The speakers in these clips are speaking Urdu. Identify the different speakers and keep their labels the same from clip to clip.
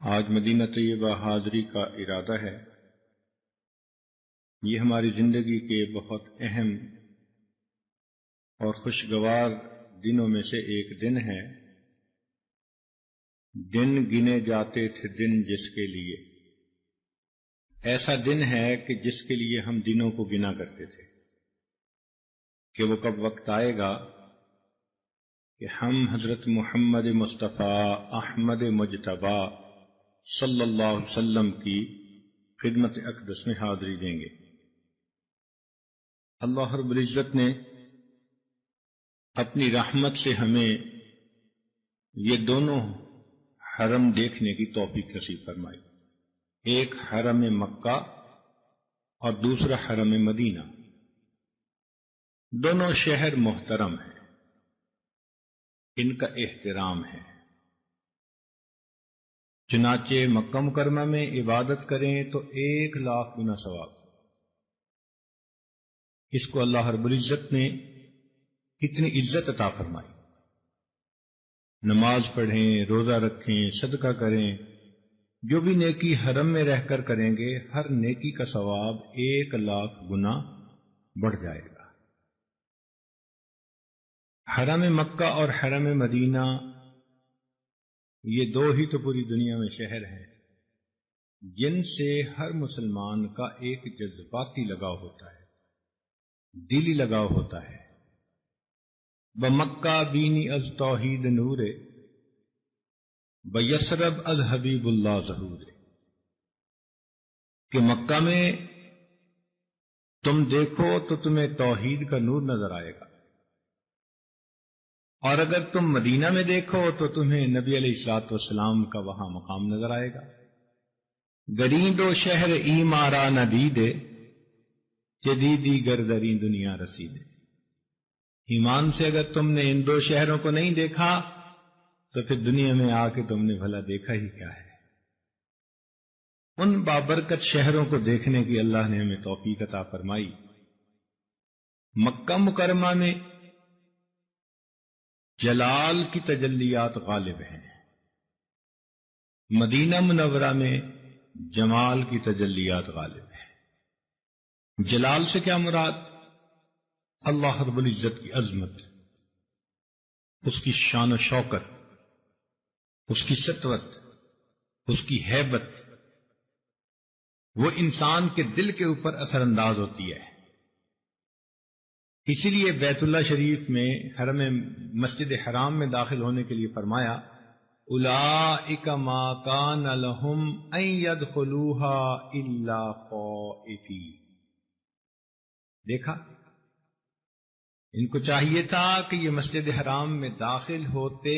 Speaker 1: آج مدینہ طیبہ حاضری کا ارادہ ہے۔ یہ ہماری زندگی کے بہت اہم اور خوشگوار دنوں میں سے ایک دن ہے۔ دن گنے جاتے تھے دن جس کے لیے، ایسا دن ہے کہ جس کے لیے ہم دنوں کو گنا کرتے تھے کہ وہ کب وقت آئے گا کہ ہم حضرت محمد مصطفیٰ احمد مجتبی صلی اللہ علیہ وسلم کی خدمت اقدس میں حاضری دیں گے۔ اللہ رب العزت نے اپنی رحمت سے ہمیں یہ دونوں حرم دیکھنے کی توفیق نصیب فرمائی، ایک حرم مکہ اور دوسرا حرم مدینہ۔ دونوں شہر محترم ہیں، ان کا احترام ہے۔ چنانچہ مکہ مکرمہ میں عبادت کریں تو 1,00,000 گنا ثواب۔ اس کو اللہ رب العزت نے اتنی عزت عطا فرمائی۔ نماز پڑھیں، روزہ رکھیں، صدقہ کریں، جو بھی نیکی حرم میں رہ کر کریں گے ہر نیکی کا ثواب 1,00,000 گنا بڑھ جائے گا۔ حرم مکہ اور حرم مدینہ یہ دو ہی تو پوری دنیا میں شہر ہیں جن سے ہر مسلمان کا ایک جذباتی لگاؤ ہوتا ہے، دلی لگاؤ ہوتا ہے۔ بمکہ بینی از توحید نور، بیسرب از حبیب اللہ ظہور، کہ مکہ میں تم دیکھو تو تمہیں توحید کا نور نظر آئے گا، اور اگر تم مدینہ میں دیکھو تو تمہیں نبی علیہ الصلوۃ والسلام کا وہاں مقام نظر آئے گا۔ گرین و شہر ایمارا ندیدے، جدیدی گردری دنیا رسیدے۔ ایمان سے اگر تم نے ان دو شہروں کو نہیں دیکھا تو پھر دنیا میں آ کے تم نے بھلا دیکھا ہی کیا ہے۔ ان بابرکت شہروں کو دیکھنے کی اللہ نے ہمیں توفیق عطا فرمائی۔ مکہ مکرمہ میں جلال کی تجلیات غالب ہیں، مدینہ منورہ میں جمال کی تجلیات غالب ہیں۔ جلال سے کیا مراد؟ اللہ رب العزت کی عظمت، اس کی شان و شوکت، اس کی سطوت، اس کی ہیبت، وہ انسان کے دل کے اوپر اثر انداز ہوتی ہے۔ اسی لیے بیت اللہ شریف میں حرم مسجد حرام میں داخل ہونے کے لیے فرمایا اولئک ما کان لہم ان یدخلوها الا خائفین۔ دیکھا، ان کو چاہیے تھا کہ یہ مسجد حرام میں داخل ہوتے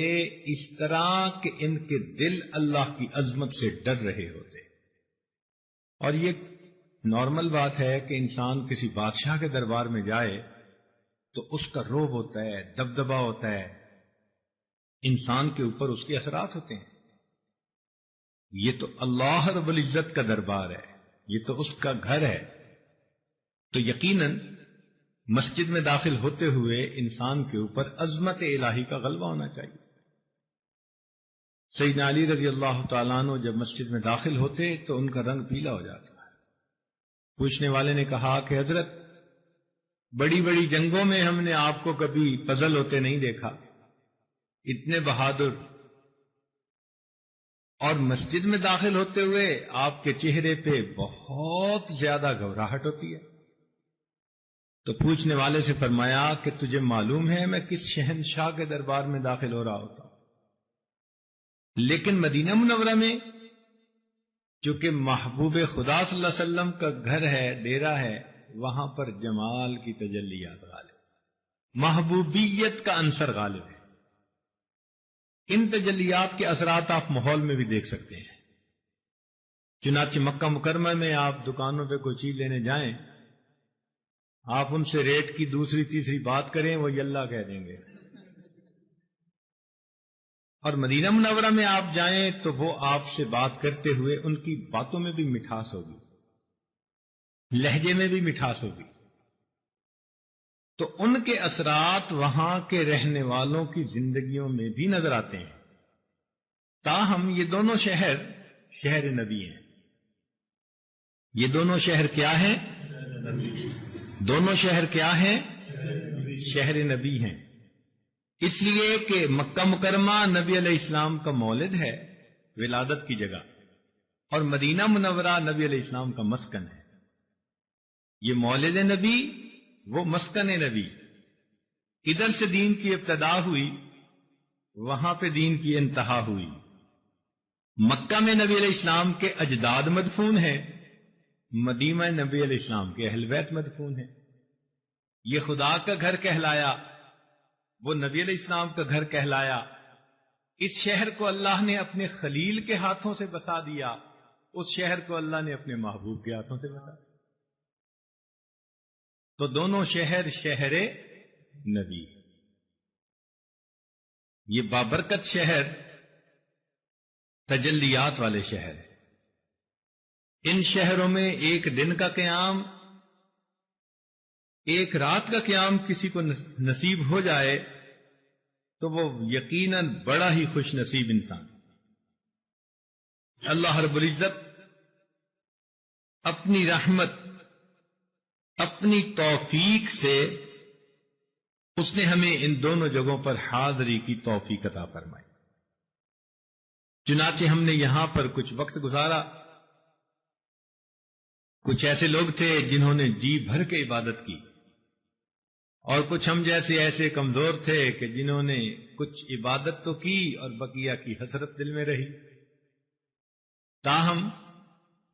Speaker 1: اس طرح کہ ان کے دل اللہ کی عظمت سے ڈر رہے ہوتے۔ اور یہ نارمل بات ہے کہ انسان کسی بادشاہ کے دربار میں جائے تو اس کا روب ہوتا ہے، دبدبا ہوتا ہے، انسان کے اوپر اس کے اثرات ہوتے ہیں۔ یہ تو اللہ رب العزت کا دربار ہے، یہ تو اس کا گھر ہے، تو یقیناً مسجد میں داخل ہوتے ہوئے انسان کے اوپر عظمت الہی کا غلبہ ہونا چاہیے۔ سیدنا علی رضی اللہ تعالیٰ عنہ جب مسجد میں داخل ہوتے تو ان کا رنگ پیلا ہو جاتا ہے۔ پوچھنے والے نے کہا کہ حضرت، بڑی بڑی جنگوں میں ہم نے آپ کو کبھی فضل ہوتے نہیں دیکھا، اتنے بہادر، اور مسجد میں داخل ہوتے ہوئے آپ کے چہرے پہ بہت زیادہ گھبراہٹ ہوتی ہے۔ تو پوچھنے والے سے فرمایا کہ تجھے معلوم ہے میں کس شہنشاہ کے دربار میں داخل ہو رہا ہوتا ہوں؟ لیکن مدینہ منورہ میں چونکہ محبوب خدا صلی اللہ علیہ وسلم کا گھر ہے، ڈیرا ہے، وہاں پر جمال کی تجلیات غالب، محبوبیت کا عنصر غالب ہے۔ ان تجلیات کے اثرات آپ ماحول میں بھی دیکھ سکتے ہیں۔ چنانچہ مکہ مکرمہ میں آپ دکانوں پہ کوئی چیز لینے جائیں، آپ ان سے ریٹ کی دوسری تیسری بات کریں، وہ یلا کہہ دیں گے۔ اور مدینہ منورہ میں آپ جائیں تو وہ آپ سے بات کرتے ہوئے ان کی باتوں میں بھی مٹھاس ہوگی، لہجے میں بھی مٹھاس ہوگی، تو ان کے اثرات وہاں کے رہنے والوں کی زندگیوں میں بھی نظر آتے ہیں۔ تاہم یہ دونوں شہر شہر نبی ہیں. یہ دونوں شہر کیا ہیں؟ دونوں شہر کیا ہیں؟ شہر نبی ہیں. اس لیے کہ مکہ مکرمہ نبی علیہ السلام کا مولد ہے، ولادت کی جگہ، اور مدینہ منورہ نبی علیہ السلام کا مسکن ہے. یہ مولد نبی، وہ مسکن نبی. ادھر سے دین کی ابتدا ہوئی، وہاں پہ دین کی انتہا ہوئی. مکہ میں نبی علیہ السلام کے اجداد مدفون ہیں، مدینہ نبی علیہ السلام کے اہل بیت مدفون ہیں. یہ خدا کا گھر کہلایا، وہ نبی علیہ السلام کا گھر کہلایا. اس شہر کو اللہ نے اپنے خلیل کے ہاتھوں سے بسا دیا، اس شہر کو اللہ نے اپنے محبوب کے ہاتھوں سے بسا دیا. تو دونوں شہر شہر نبی. یہ بابرکت شہر تجلیات والے شہر ہے. ان شہروں میں ایک دن کا قیام، ایک رات کا قیام کسی کو نصیب ہو جائے تو وہ یقیناً بڑا ہی خوش نصیب انسان. اللہ رب العزت اپنی رحمت، اپنی توفیق سے اس نے ہمیں ان دونوں جگہوں پر حاضری کی توفیق عطا فرمائی. چنانچہ ہم نے یہاں پر کچھ وقت گزارا. کچھ ایسے لوگ تھے جنہوں نے جی بھر کے عبادت کی، اور کچھ ہم جیسے ایسے کمزور تھے کہ جنہوں نے کچھ عبادت تو کی اور بقیہ کی حسرت دل میں رہی. تاہم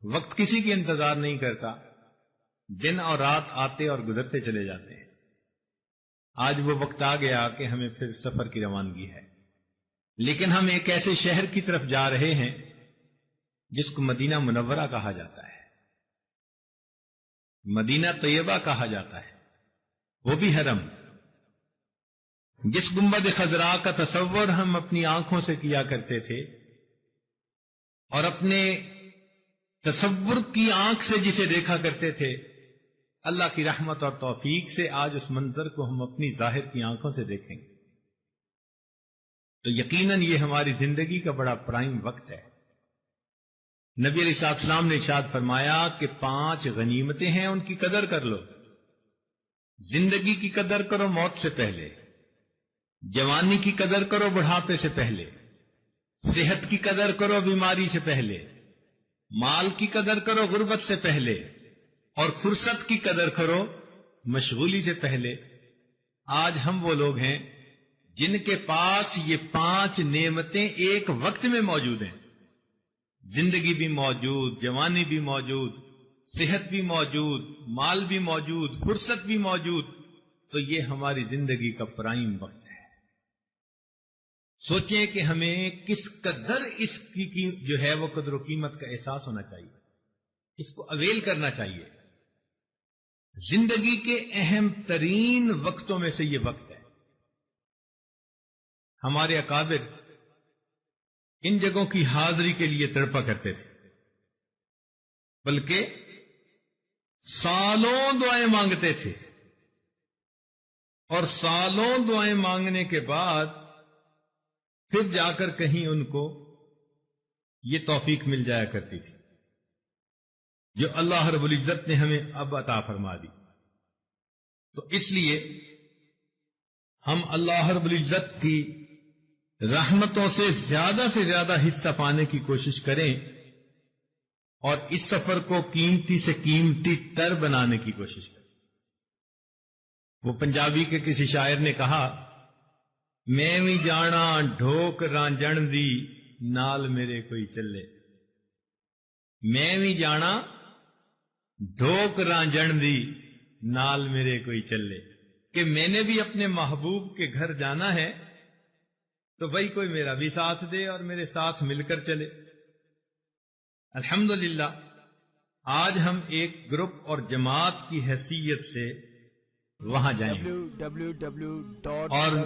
Speaker 1: وقت کسی کی انتظار نہیں کرتا، دن اور رات آتے اور گزرتے چلے جاتے ہیں. آج وہ وقت آ گیا کہ ہمیں پھر سفر کی روانگی ہے. لیکن ہم ایک ایسے شہر کی طرف جا رہے ہیں جس کو مدینہ منورہ کہا جاتا ہے، مدینہ طیبہ کہا جاتا ہے، وہ بھی حرم. جس گنبد خضراء کا تصور ہم اپنی آنکھوں سے کیا کرتے تھے، اور اپنے تصور کی آنکھ سے جسے دیکھا کرتے تھے، اللہ کی رحمت اور توفیق سے آج اس منظر کو ہم اپنی ظاہر کی آنکھوں سے دیکھیں گے. تو یقیناً یہ ہماری زندگی کا بڑا پرائم وقت ہے. نبی علیہ السلام نے ارشاد فرمایا کہ 5 غنیمتیں ہیں، ان کی قدر کر لو. زندگی کی قدر کرو موت سے پہلے، جوانی کی قدر کرو بڑھاپے سے پہلے، صحت کی قدر کرو بیماری سے پہلے، مال کی قدر کرو غربت سے پہلے، اور فرصت کی قدر کرو مشغولی سے پہلے. آج ہم وہ لوگ ہیں جن کے پاس یہ 5 نعمتیں ایک وقت میں موجود ہیں. زندگی بھی موجود، جوانی بھی موجود، صحت بھی موجود، مال بھی موجود، فرصت بھی موجود. تو یہ ہماری زندگی کا پرائم وقت ہے. سوچیں کہ ہمیں کس قدر اس کی جو ہے وہ قدر و قیمت کا احساس ہونا چاہیے، اس کو اویل کرنا چاہیے. زندگی کے اہم ترین وقتوں میں سے یہ وقت ہے. ہمارے اکابر ان جگہوں کی حاضری کے لیے تڑپا کرتے تھے، بلکہ سالوں دعائیں مانگتے تھے، اور سالوں دعائیں مانگنے کے بعد پھر جا کر کہیں ان کو یہ توفیق مل جایا کرتی تھی جو اللہ رب العزت نے ہمیں اب عطا فرما دی. تو اس لیے ہم اللہ رب العزت کی رحمتوں سے زیادہ حصہ پانے کی کوشش کریں، اور اس سفر کو قیمتی سے قیمتی تر بنانے کی کوشش کریں. وہ پنجابی کے کسی شاعر نے کہا، میں بھی جانا ڈھوک رانجن دی نال میرے کوئی چلے. میں بھی جانا ڈھوک رانجن دی نال میرے کوئی چلے، کہ میں نے بھی اپنے محبوب کے گھر جانا ہے تو بھائی کوئی میرا بھی ساتھ دے اور میرے ساتھ مل کر چلے. الحمدللہ آج ہم ایک گروپ اور جماعت کی حیثیت سے وہاں جائیں گے، اور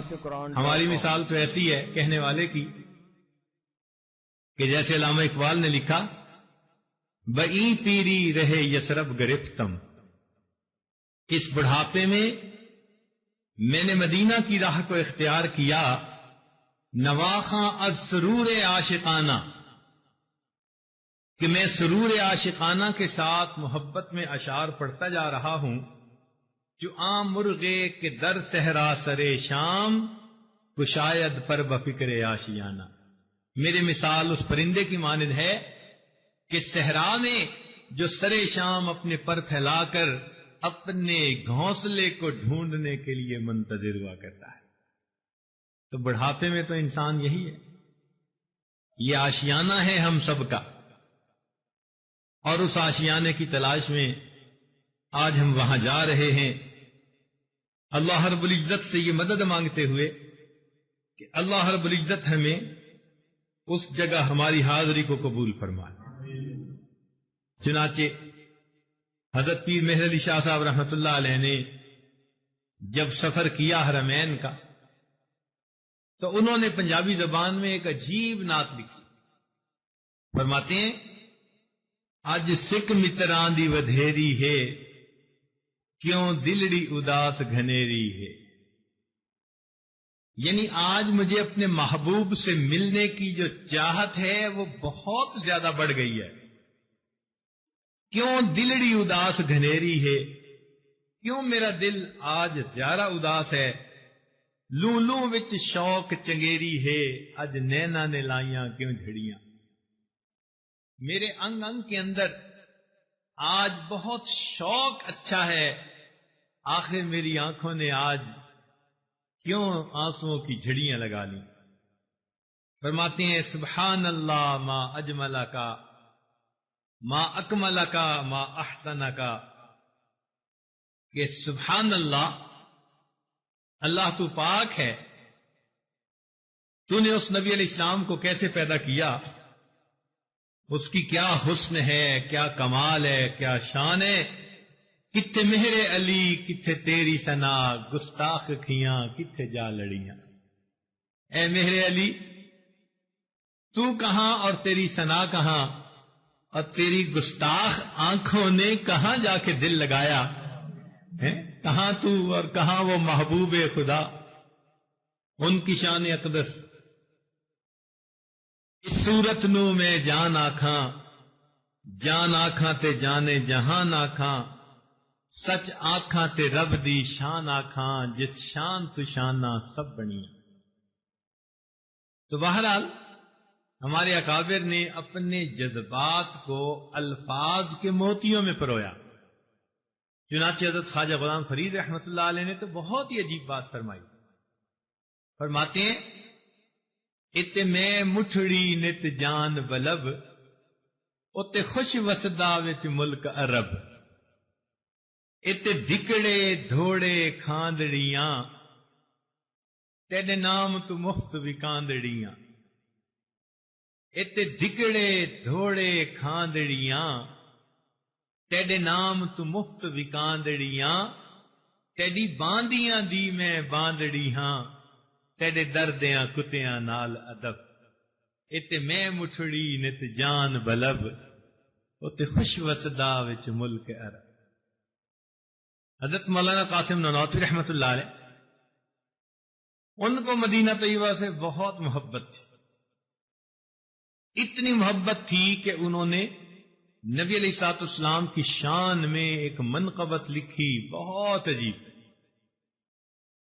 Speaker 1: ہماری مثال تو ایسی ہے کہنے والے کی کہ جیسے علامہ اقبال نے لکھا، بئی پیری رہے یسرب گرفتم. اس بڑھاپے میں نے مدینہ کی راہ کو اختیار کیا، نواخاں از سرور عاشقانہ. کہ میں سرور عاشقانہ کے ساتھ محبت میں اشعار پڑھتا جا رہا ہوں، جو عام مرغے کے در صحرا سرے شام، کشاید پر بفکر آشیانہ۔ میری مثال اس پرندے کی مانند ہے کہ صحرا میں جو سرے شام اپنے پر پھیلا کر اپنے گھونسلے کو ڈھونڈنے کے لیے منتظر ہوا کرتا ہے۔ تو بڑھاپے میں تو انسان یہی ہے، یہ آشیانہ ہے ہم سب کا، اور اس آشیانے کی تلاش میں آج ہم وہاں جا رہے ہیں، اللہ رب العزت سے یہ مدد مانگتے ہوئے کہ اللہ رب العزت ہمیں اس جگہ ہماری حاضری کو قبول فرمائے۔ چنانچہ حضرت پیر مہر علی شاہ صاحب رحمۃ اللہ علیہ نے جب سفر کیا حرمین کا، تو انہوں نے پنجابی زبان میں ایک عجیب نعت لکھی۔ فرماتے ہیں، اج سکھ متران دی ودھیری ہے، کیوں دلڑی اداس گھنیری ہے۔ یعنی آج مجھے اپنے محبوب سے ملنے کی جو چاہت ہے وہ بہت زیادہ بڑھ گئی ہے۔ کیوں دلڑی اداس گھنیری ہے، کیوں میرا دل آج زیادہ اداس ہے۔ لوں لوں وچ شوق چنگیری ہے، اج نینا نے لائیاں کیوں جھڑیاں۔ میرے انگ انگ کے اندر آج بہت شوق اچھا ہے، آخر میری آنکھوں نے آج کیوں آنسوؤں کی جھڑیاں لگا لی۔ فرماتے ہیں، سبحان اللہ ما اجمل کا، ما اکمل کا، ما احسن کا، کہ سبحان اللہ، اللہ تو پاک ہے، تو نے اس نبی علیہ السلام کو کیسے پیدا کیا، اس کی کیا حسن ہے، کیا کمال ہے، کیا شان ہے۔ کتھے مہر علی کتھے تیری ثنا، گستاخ کھیاں کتھے جا لڑیاں۔ اے مہر علی، تو کہاں اور تیری ثنا کہاں، اور تیری گستاخ آنکھوں نے کہاں جا کے دل لگایا ہے؟ کہاں تو اور کہاں وہ محبوب خدا، ان کی شان اقدس۔ اس صورت نو میں جان آکھاں، جان آکھاں تے جانے جہان آکھاں، سچ آکھاں تے رب دی شان آکھاں، جس شان تو شانہ سب بنیاں۔ تو بہرحال ہمارے اکابر نے اپنے جذبات کو الفاظ کے موتیوں میں پرویا۔ چنانچہ حضرت خواجہ غلام فرید رحمۃ اللہ علیہ نے تو بہت ہی عجیب بات فرمائی۔ فرماتے ہیں، ات میں مٹھڑی نت جان بلب، ات خوش وسدا وچ ملک عرب، ات دکڑے دھوڑے کھاندڑیاں، تیرے نام تو مفت وکاندڑیاں۔ ات دکڑے دھوڑے کھاندڑیاں، تیرے نام تو مفت وکاندڑیاں، تیری باندیاں دی میں باندڑی ہاں، تیرے دردیاں کتیاں نال ادب۔ ات میں مٹھڑی نت جان بلب، ات خوش وسدا وچ ملک عرب۔ حضرت مولانا قاسم نانوتوی رحمۃ اللہ علیہ، ان کو مدینہ طیبہ سے بہت محبت تھی۔ اتنی محبت تھی کہ انہوں نے نبی علیہ الصلوۃ والسلام کی شان میں ایک منقبت لکھی، بہت عجیب۔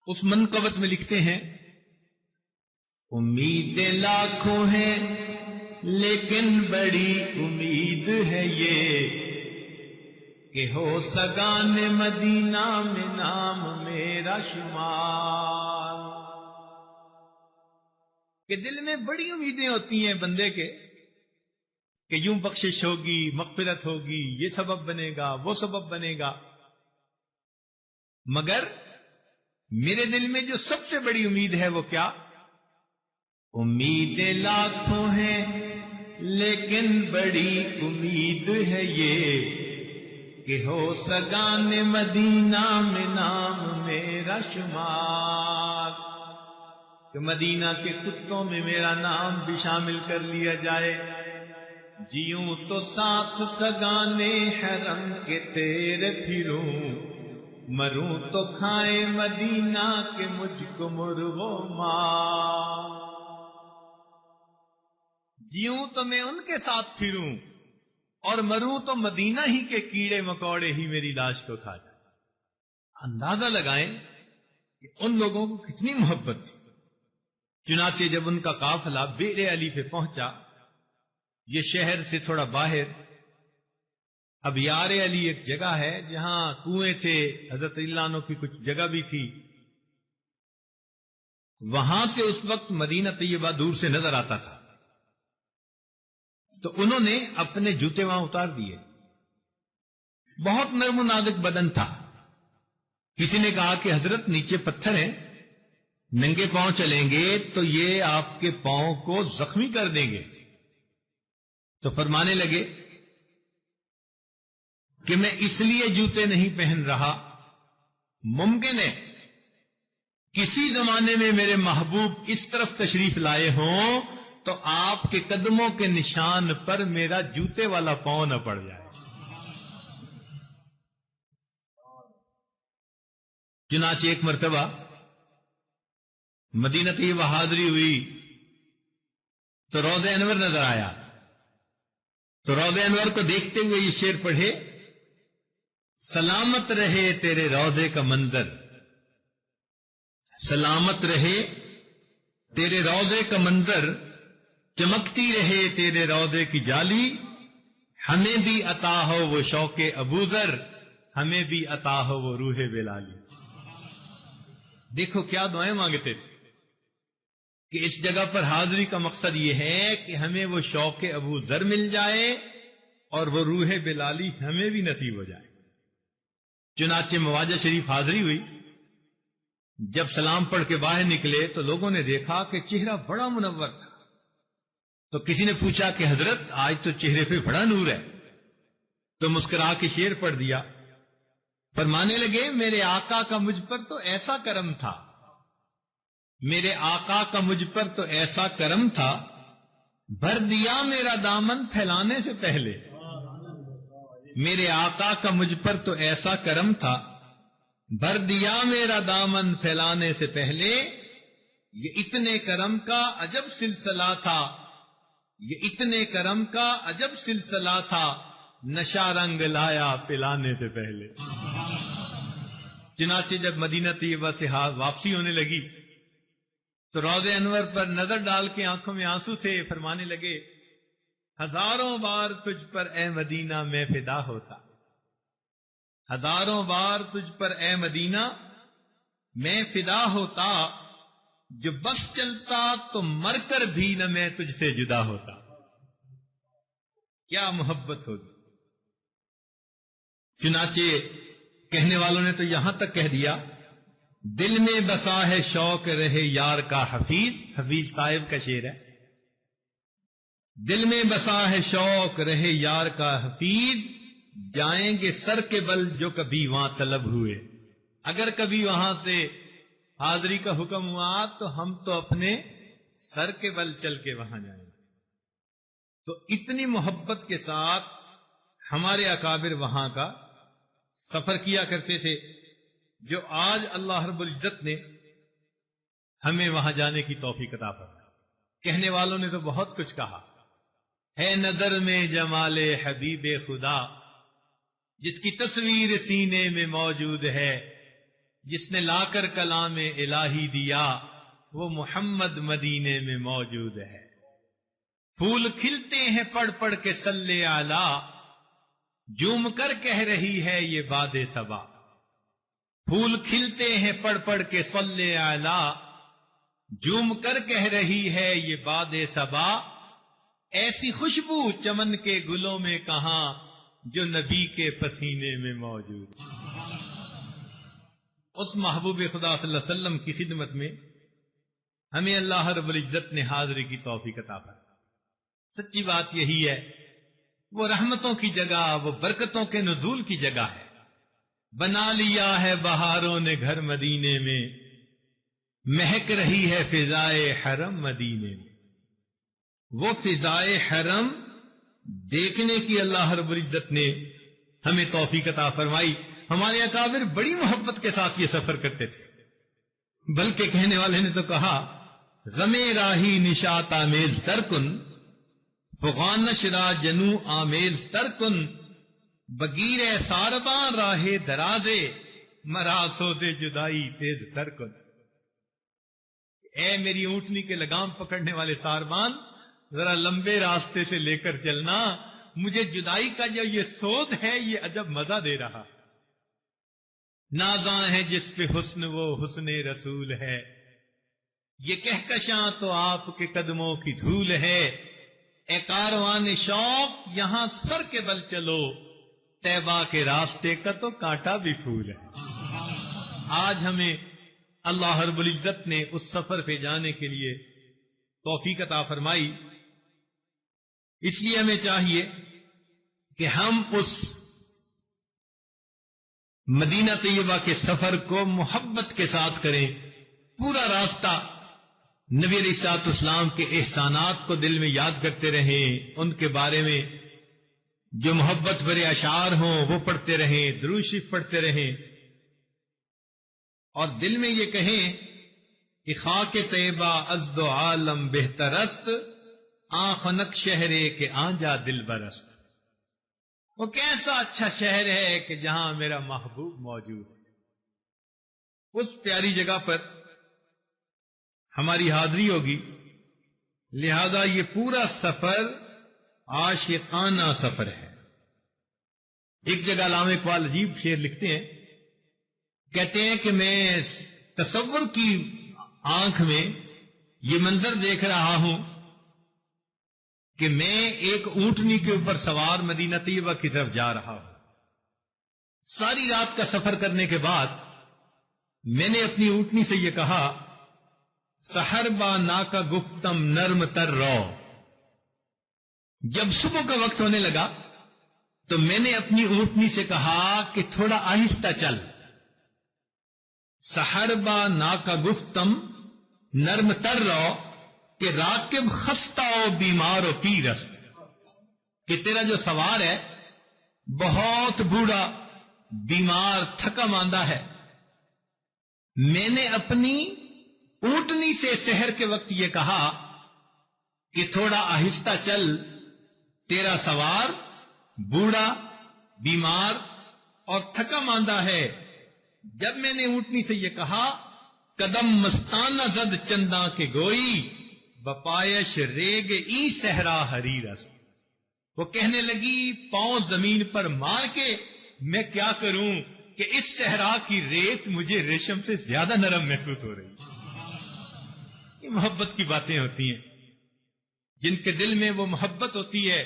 Speaker 1: اس منقبت میں لکھتے ہیں، امیدیں لاکھوں ہیں لیکن بڑی امید ہے یہ، کہ ہو سگان مدینہ میں نام میرا شمار۔ کہ دل میں بڑی امیدیں ہوتی ہیں بندے کے، کہ یوں بخشش ہوگی، مغفرت ہوگی، یہ سبب بنے گا، وہ سبب بنے گا، مگر میرے دل میں جو سب سے بڑی امید ہے وہ کیا؟ امیدیں لاکھوں ہیں لیکن بڑی امید ہے یہ، کہ ہو سگان مدینہ میں نام میرا شمار، کہ مدینہ کے کتوں میں میرا نام بھی شامل کر لیا جائے۔ جیوں تو ساتھ سگانے حرم کے تیرے پھروں، مروں تو کھائے مدینہ کے مجھ کو مرغو ماں۔ جیوں تو میں ان کے ساتھ پھروں، اور مروں تو مدینہ ہی کے کیڑے مکوڑے ہی میری لاش کو کھا جائیں۔ اندازہ لگائیں کہ ان لوگوں کو کتنی محبت تھی۔ چنانچہ جب ان کا قافلہ بئر علی پہ پہنچا، یہ شہر سے تھوڑا باہر، اب یار علی ایک جگہ ہے جہاں کنویں تھے، حضرت اللہ عنہ کی کچھ جگہ بھی تھی، وہاں سے اس وقت مدینہ طیبہ دور سے نظر آتا تھا۔ تو انہوں نے اپنے جوتے وہاں اتار دیے۔ بہت نرم و نازک بدن تھا۔ کسی نے کہا کہ حضرت نیچے پتھر ہیں، ننگے پاؤں چلیں گے تو یہ آپ کے پاؤں کو زخمی کر دیں گے۔ تو فرمانے لگے کہ میں اس لیے جوتے نہیں پہن رہا، ممکن ہے کسی زمانے میں میرے محبوب اس طرف تشریف لائے ہوں تو آپ کے قدموں کے نشان پر میرا جوتے والا پاؤں نہ پڑ جائے۔ چنانچہ ایک مرتبہ مدینہ طیبہ حاضری ہوئی تو روضہ انور نظر آیا، تو روضہ انور کو دیکھتے ہوئے یہ شعر پڑھے، سلامت رہے تیرے روضے کا منظر، سلامت رہے تیرے روضے کا منظر، چمکتی رہے تیرے روضے کی جالی، ہمیں بھی عطا ہو وہ شوق ابوذر، ہمیں بھی عطا ہو وہ روح بلالی۔ دیکھو کیا دعائیں مانگتے تھے کہ اس جگہ پر حاضری کا مقصد یہ ہے کہ ہمیں وہ شوق ابوذر مل جائے اور وہ روح بلالی ہمیں بھی نصیب ہو جائے۔ چنانچہ مواجہ شریف حاضری ہوئی، جب سلام پڑھ کے باہر نکلے تو لوگوں نے دیکھا کہ چہرہ بڑا منور تھا۔ تو کسی نے پوچھا کہ حضرت آج تو چہرے پہ بڑا نور ہے، تو مسکرا کے شعر پڑھ دیا۔ فرمانے لگے میرے آقا کا مجھ پر تو ایسا کرم تھا، میرے آقا کا مجھ پر تو ایسا کرم تھا، بھر دیا میرا دامن پھیلانے سے پہلے۔ میرے آقا کا مجھ پر تو ایسا کرم تھا، بھر دیا میرا دامن پھیلانے سے پہلے، یہ اتنے کرم کا عجب سلسلہ تھا، یہ اتنے کرم کا عجب سلسلہ تھا، نشہ رنگ لایا پلانے سے پہلے۔ چنانچہ جب مدینہ طیبہ سے واپسی ہونے لگی تو روضہ انور پر نظر ڈال کے آنکھوں میں آنسو تھے، فرمانے لگے ہزاروں بار تجھ پر اے مدینہ میں فدا ہوتا، ہزاروں بار تجھ پر اے مدینہ میں فدا ہوتا، جو بس چلتا تو مر کر بھی نہ میں تجھ سے جدا ہوتا۔ کیا محبت ہوگی۔ چنانچہ کہنے والوں نے تو یہاں تک کہہ دیا، دل میں بسا ہے شوق رہے یار کا حفیظ، حفیظ طائب کا شعر ہے، دل میں بسا ہے شوق رہے یار کا حفیظ، جائیں گے سر کے بل جو کبھی وہاں طلب ہوئے۔ اگر کبھی وہاں سے حاضری کا حکم ہوا تو ہم تو اپنے سر کے بل چل کے وہاں جائیں گے۔ تو اتنی محبت کے ساتھ ہمارے اکابر وہاں کا سفر کیا کرتے تھے، جو آج اللہ رب العزت نے ہمیں وہاں جانے کی توفیق عطا فرمائی۔ کہنے والوں نے تو بہت کچھ کہا ہے، نظر میں جمال حبیب خدا، جس کی تصویر سینے میں موجود ہے، جس نے لا کر کلام الہی دیا، وہ محمد مدینے میں موجود ہے۔ پھول کھلتے ہیں پڑھ پڑھ کے صلی اعلی، جوم کر کہہ رہی ہے یہ باد صبا۔ پھول کھلتے ہیں پڑھ پڑھ کے صلی اعلی، جوم کر کہہ رہی ہے یہ باد صبا، ایسی خوشبو چمن کے گلوں میں کہاں، جو نبی کے پسینے میں موجود۔ اس محبوب خدا صلی اللہ علیہ وسلم کی خدمت میں ہمیں اللہ رب العزت نے حاضری کی توفیق عطا فرمائی۔ سچی بات یہی ہے، وہ رحمتوں کی جگہ، وہ برکتوں کے نزول کی جگہ ہے۔ بنا لیا ہے بہاروں نے گھر مدینے میں، مہک رہی ہے فضائے حرم مدینے میں۔ وہ فضائے حرم دیکھنے کی اللہ رب العزت نے ہمیں توفیق عطا فرمائی۔ ہمارے اکابر بڑی محبت کے ساتھ یہ سفر کرتے تھے، بلکہ کہنے والے نے تو کہا، غم راہی نشاط آمیز ترکن، فغان شرا جنو آمیل ترکن بگیر ساربان راہ درازے مرا سوز جدائی تیز ترکن. اے میری اونٹنی کے لگام پکڑنے والے ساربان، ذرا لمبے راستے سے لے کر چلنا، مجھے جدائی کا جو یہ سوز ہے یہ عجب مزہ دے رہا. نازاں ہے جس پہ حسن وہ حسن رسول ہے، یہ کہکشاں تو آپ کے قدموں کی دھول ہے. اے کاروان شوق یہاں سر کے بل چلو، طیبہ کے راستے کا تو کانٹا بھی پھول ہے. آج ہمیں اللہ رب العزت نے اس سفر پہ جانے کے لیے توفیق عطا فرمائی. اس لیے ہمیں چاہیے کہ ہم اس مدینہ طیبہ کے سفر کو محبت کے ساتھ کریں. پورا راستہ نبی علیہ الصلوۃ والسلام کے احسانات کو دل میں یاد کرتے رہیں، ان کے بارے میں جو محبت بھرے اشعار ہوں وہ پڑھتے رہیں، درود شریف پڑھتے رہیں، اور دل میں یہ کہیں کہ خاک طیبہ ازد و عالم بہترست، آنخنک شہرے کے آنجا دل برست. وہ کیسا اچھا شہر ہے کہ جہاں میرا محبوب موجود ہے. اس پیاری جگہ پر ہماری حاضری ہوگی، لہذا یہ پورا سفر عاشقانہ سفر ہے. ایک جگہ علامہ اقبال عجیب شعر لکھتے ہیں، کہتے ہیں کہ میں تصور کی آنکھ میں یہ منظر دیکھ رہا ہوں کہ میں ایک اونٹنی کے اوپر سوار مدینہ طیبہ کی طرف جا رہا ہوں. ساری رات کا سفر کرنے کے بعد میں نے اپنی اونٹنی سے یہ کہا، سحر با نا کا گفتم نرم تر رو. جب صبح کا وقت ہونے لگا تو میں نے اپنی اونٹنی سے کہا کہ تھوڑا آہستہ چل. سحر با نا کا گفتم نرم تر رو، کہ راکب خستہ و بیمار و پیرست، کہ تیرا جو سوار ہے بہت بوڑھا، بیمار، تھکا ماندہ ہے. میں نے اپنی اونٹنی سے سحر کے وقت یہ کہا کہ تھوڑا آہستہ چل، تیرا سوار بوڑھا، بیمار اور تھکا ماندہ ہے. جب میں نے اونٹنی سے یہ کہا، قدم مستانہ زد چنداں کے گوئی، بپایش ریگ ای صحرا حریرست. وہ کہنے لگی پاؤں زمین پر مار کے میں کیا کروں کہ اس صحرا کی ریت مجھے ریشم سے زیادہ نرم محسوس ہو رہی. یہ محبت کی باتیں ہوتی ہیں. جن کے دل میں وہ محبت ہوتی ہے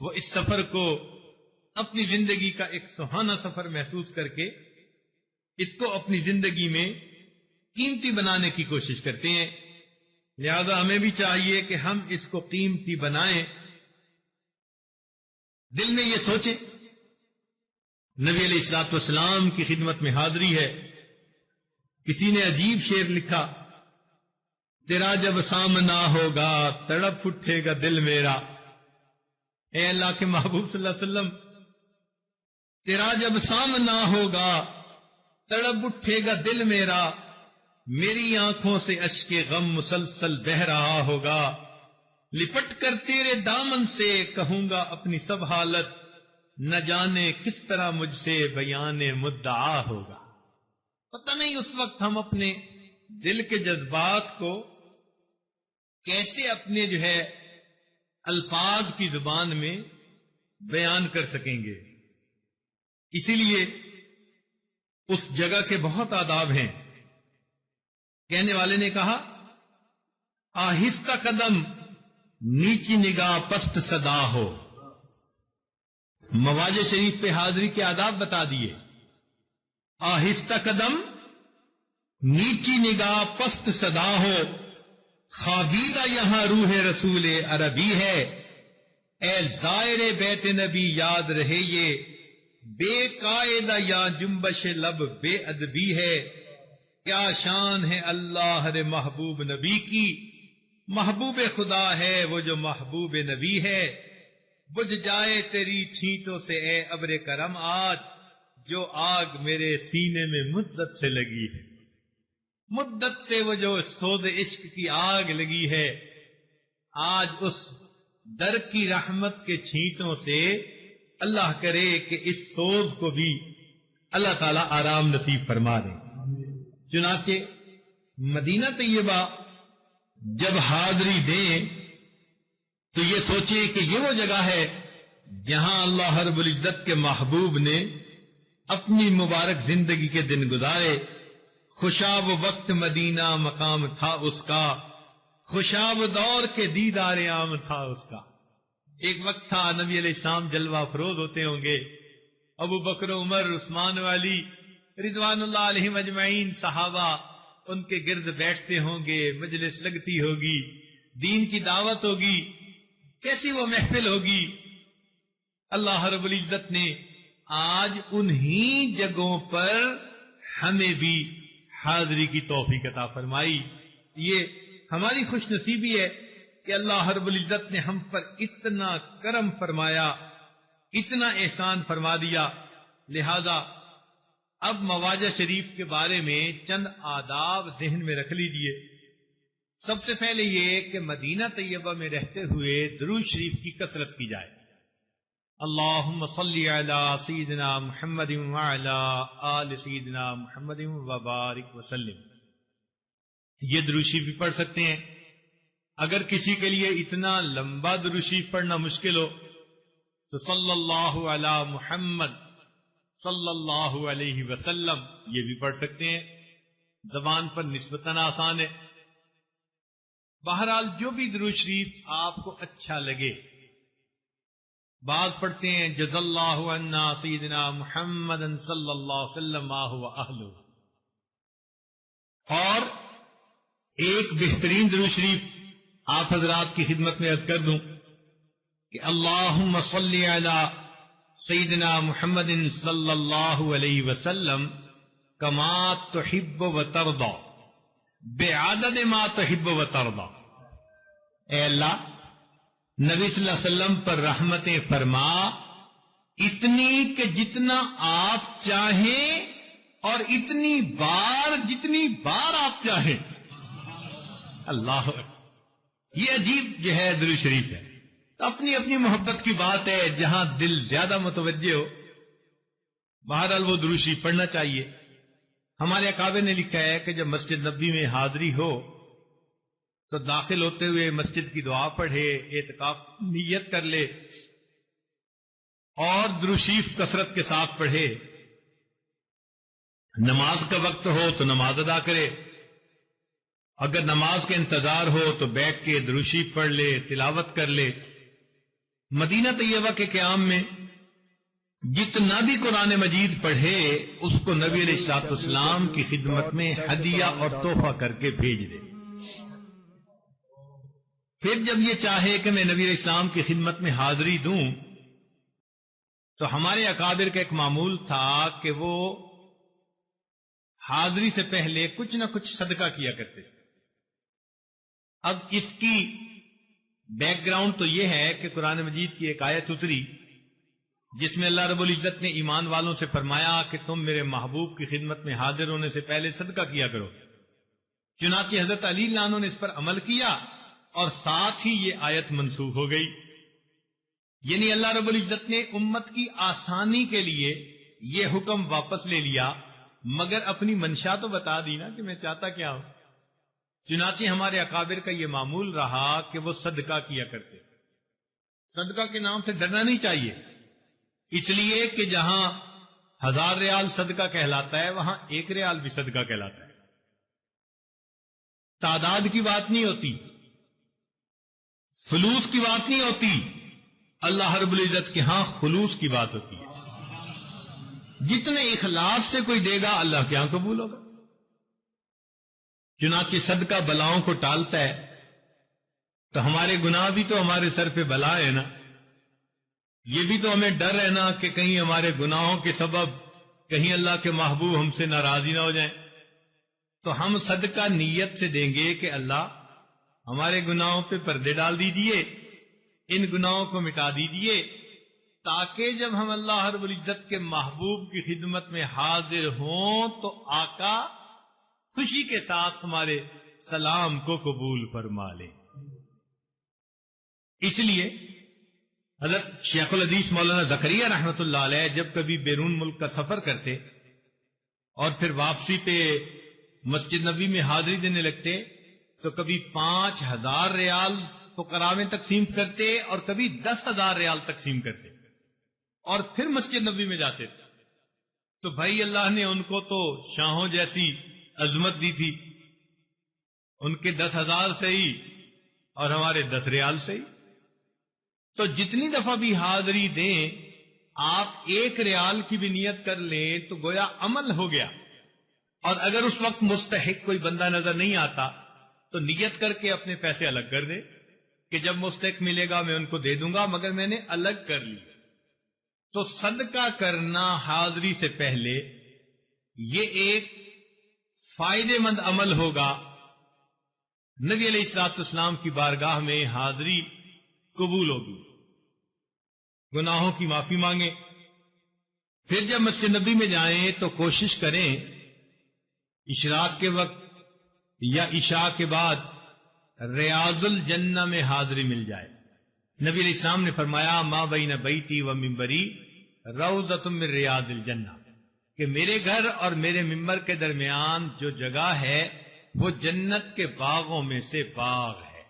Speaker 1: وہ اس سفر کو اپنی زندگی کا ایک سہانا سفر محسوس کر کے اس کو اپنی زندگی میں قیمتی بنانے کی کوشش کرتے ہیں. لہذا ہمیں بھی چاہیے کہ ہم اس کو قیمتی بنائیں. دل میں یہ سوچیں، نبی علیہ الصلوۃ والسلام کی خدمت میں حاضری ہے. کسی نے عجیب شعر لکھا، تیرا جب سامنا ہوگا تڑپ اٹھے گا دل میرا. اے اللہ کے محبوب صلی اللہ علیہ وسلم، تیرا جب سامنا ہوگا تڑپ اٹھے گا دل میرا. میری آنکھوں سے اشک غم مسلسل بہ رہا ہوگا. لپٹ کر تیرے دامن سے کہوں گا اپنی سب حالت، نہ جانے کس طرح مجھ سے بیان مدعا ہوگا. پتہ نہیں اس وقت ہم اپنے دل کے جذبات کو کیسے اپنے الفاظ کی زبان میں بیان کر سکیں گے. اسی لیے اس جگہ کے بہت آداب ہیں. کہنے والے نے کہا، آہستہ قدم نیچی نگاہ پست صدا ہو. مواج شریف پہ حاضری کے آداب بتا دیے. آہستہ قدم نیچی نگاہ پست صدا ہو، خوابیدہ یہاں روح رسول عربی ہے. اے زائر بیت نبی یاد رہے یہ، بے قاعدہ یا جنبش لب بے ادبی ہے. کیا شان ہے اللہ رے محبوب نبی کی، محبوب خدا ہے وہ جو محبوب نبی ہے. بجھ جائے تیری چھینٹوں سے اے ابر کرم آج، جو آگ میرے سینے میں مدت سے لگی ہے. مدت سے وہ جو سوز عشق کی آگ لگی ہے، آج اس در کی رحمت کے چھینٹوں سے اللہ کرے کہ اس سوز کو بھی اللہ تعالیٰ آرام نصیب فرما دے۔ چنانچہ مدینہ طیبہ جب حاضری دیں تو یہ سوچیں کہ یہ وہ جگہ ہے جہاں اللہ رب العزت کے محبوب نے اپنی مبارک زندگی کے دن گزارے۔ خوشاب وقت مدینہ مقام تھا اس کا، خوشاب دور کے دیدار عام تھا اس کا۔ ایک وقت تھا نبی علیہ السلام جلوہ افروز ہوتے ہوں گے، ابو بکر عمر عثمان علی رضوان اللہ علیہم اجمعین صحابہ ان کے گرد بیٹھتے ہوں گے، مجلس لگتی ہوگی، دین کی دعوت ہوگی، کیسی وہ محفل ہوگی۔ اللہ رب العزت نے آج انہی جگہوں پر ہمیں بھی حاضری کی توفیق عطا فرمائی۔ یہ ہماری خوش نصیبی ہے کہ اللہ رب العزت نے ہم پر اتنا کرم فرمایا، اتنا احسان فرما دیا۔ لہذا اب مواجہ شریف کے بارے میں چند آداب ذہن میں رکھ لیجئے۔ سب سے پہلے یہ کہ مدینہ طیبہ میں رہتے ہوئے درود شریف کی کثرت کی جائے۔ اللہم صلی علی سیدنا محمد وعلی آل سیدنا محمد وبارک وسلم۔ یہ درود شریف بھی پڑھ سکتے ہیں۔ اگر کسی کے لیے اتنا لمبا درود شریف پڑھنا مشکل ہو تو صلی اللہ علی محمد صلی اللہ علیہ وسلم یہ بھی پڑھ سکتے ہیں، زبان پر نسبتاً آسان ہے۔ بہرحال جو بھی درود شریف آپ کو اچھا لگے، بعض پڑھتے ہیں جزا اللہ عنا سیدنا محمد صلی اللہ علیہ وسلم و اہلہ، اور ایک بہترین درود شریف آپ حضرات کی خدمت میں عرض کر دوں کہ اللہم صلی علی سیدنا محمد صلی اللہ علیہ وسلم کما تحب و ترضا بعدد ما تحب و ترضا۔ اے اللہ، نبی صلی اللہ علیہ وسلم پر رحمتیں فرما اتنی کہ جتنا آپ چاہیں اور اتنی بار جتنی بار آپ چاہیں۔ اللہ، یہ عجیب جو ہے درود شریف ہے۔ اپنی اپنی محبت کی بات ہے، جہاں دل زیادہ متوجہ ہو بہرحال وہ درود شریف پڑھنا چاہیے۔ ہمارے اکابر نے لکھا ہے کہ جب مسجد نبوی میں حاضری ہو تو داخل ہوتے ہوئے مسجد کی دعا پڑھے، اعتکاف نیت کر لے اور درود شریف کثرت کے ساتھ پڑھے۔ نماز کا وقت ہو تو نماز ادا کرے، اگر نماز کے انتظار ہو تو بیٹھ کے درود شریف پڑھ لے، تلاوت کر لے۔ مدینہ طیبہ کے قیام میں جتنا بھی قرآن مجید پڑھے اس کو نبی علیہ الصلوۃ والسلام کی خدمت میں ہدیہ اور تحفہ کر کے بھیج دے۔ پھر جب یہ چاہے کہ میں نبی علیہ السلام کی خدمت میں حاضری دوں تو ہمارے اکابر کا ایک معمول تھا کہ وہ حاضری سے پہلے کچھ نہ کچھ صدقہ کیا کرتے تھے۔ اب اس کی بیک گراؤنڈ تو یہ ہے کہ قرآن مجید کی ایک آیت اتری جس میں اللہ رب العزت نے ایمان والوں سے فرمایا کہ تم میرے محبوب کی خدمت میں حاضر ہونے سے پہلے صدقہ کیا کرو۔ چنانچہ حضرت علی اللہ عنہ نے اس پر عمل کیا اور ساتھ ہی یہ آیت منسوخ ہو گئی۔ یعنی اللہ رب العزت نے امت کی آسانی کے لیے یہ حکم واپس لے لیا، مگر اپنی منشا تو بتا دی نا کہ میں چاہتا کیا ہوں۔ چنانچہ ہمارے اکابر کا یہ معمول رہا کہ وہ صدقہ کیا کرتے۔ صدقہ کے نام سے ڈرنا نہیں چاہیے، اس لیے کہ جہاں 1000 ریال صدقہ کہلاتا ہے وہاں 1 ریال بھی صدقہ کہلاتا ہے۔ تعداد کی بات نہیں ہوتی، فلوس کی بات نہیں ہوتی، اللہ رب العزت کے ہاں خلوص کی بات ہوتی ہے۔ جتنے اخلاص سے کوئی دے گا اللہ کے ہاں قبول ہوگا۔ چنانچہ صدقہ بلاؤں کو ٹالتا ہے، تو ہمارے گناہ بھی تو ہمارے سر پہ بلا ہے نا، یہ بھی تو ہمیں ڈر ہے نا کہ کہیں ہمارے گناہوں کے سبب کہیں اللہ کے محبوب ہم سے ناراضی نہ ہو جائیں۔ تو ہم صدقہ نیت سے دیں گے کہ اللہ ہمارے گناہوں پہ پردے ڈال دیجئے، ان گناہوں کو مٹا دیجئے، تاکہ جب ہم اللہ رب العزت کے محبوب کی خدمت میں حاضر ہوں تو آقا خوشی کے ساتھ ہمارے سلام کو قبول فرما لے۔ اس لیے حضرت شیخ الحدیث مولانا زکریا رحمۃ اللہ علیہ جب کبھی بیرون ملک کا سفر کرتے اور پھر واپسی پہ مسجد نبی میں حاضری دینے لگتے تو کبھی 5,000 ریال فقراء میں تقسیم کرتے اور کبھی 10,000 ریال تقسیم کرتے اور پھر مسجد نبی میں جاتے تھے. تو بھائی اللہ نے ان کو تو شاہوں جیسی عظمت دی تھی، ان کے 10,000 سے ہی اور ہمارے 10 ریال سے ہی. تو جتنی دفعہ بھی حاضری دیں آپ 1 ریال کی بھی نیت کر لیں تو گویا عمل ہو گیا. اور اگر اس وقت مستحق کوئی بندہ نظر نہیں آتا تو نیت کر کے اپنے پیسے الگ کر دے کہ جب مستحق ملے گا میں ان کو دے دوں گا، مگر میں نے الگ کر لی. تو صدقہ کرنا حاضری سے پہلے یہ ایک فائدے مند عمل ہوگا. نبی علیہ الصلوۃ والسلام کی بارگاہ میں حاضری قبول ہوگی، گناہوں کی معافی مانگیں. پھر جب مسجد نبی میں جائیں تو کوشش کریں اشراق کے وقت یا عشاء کے بعد ریاض الجنہ میں حاضری مل جائے. نبی علیہ السلام نے فرمایا ما بین بیتی و منبری روضۃ من ریاض الجنہ، کہ میرے گھر اور میرے ممبر کے درمیان جو جگہ ہے وہ جنت کے باغوں میں سے باغ ہے.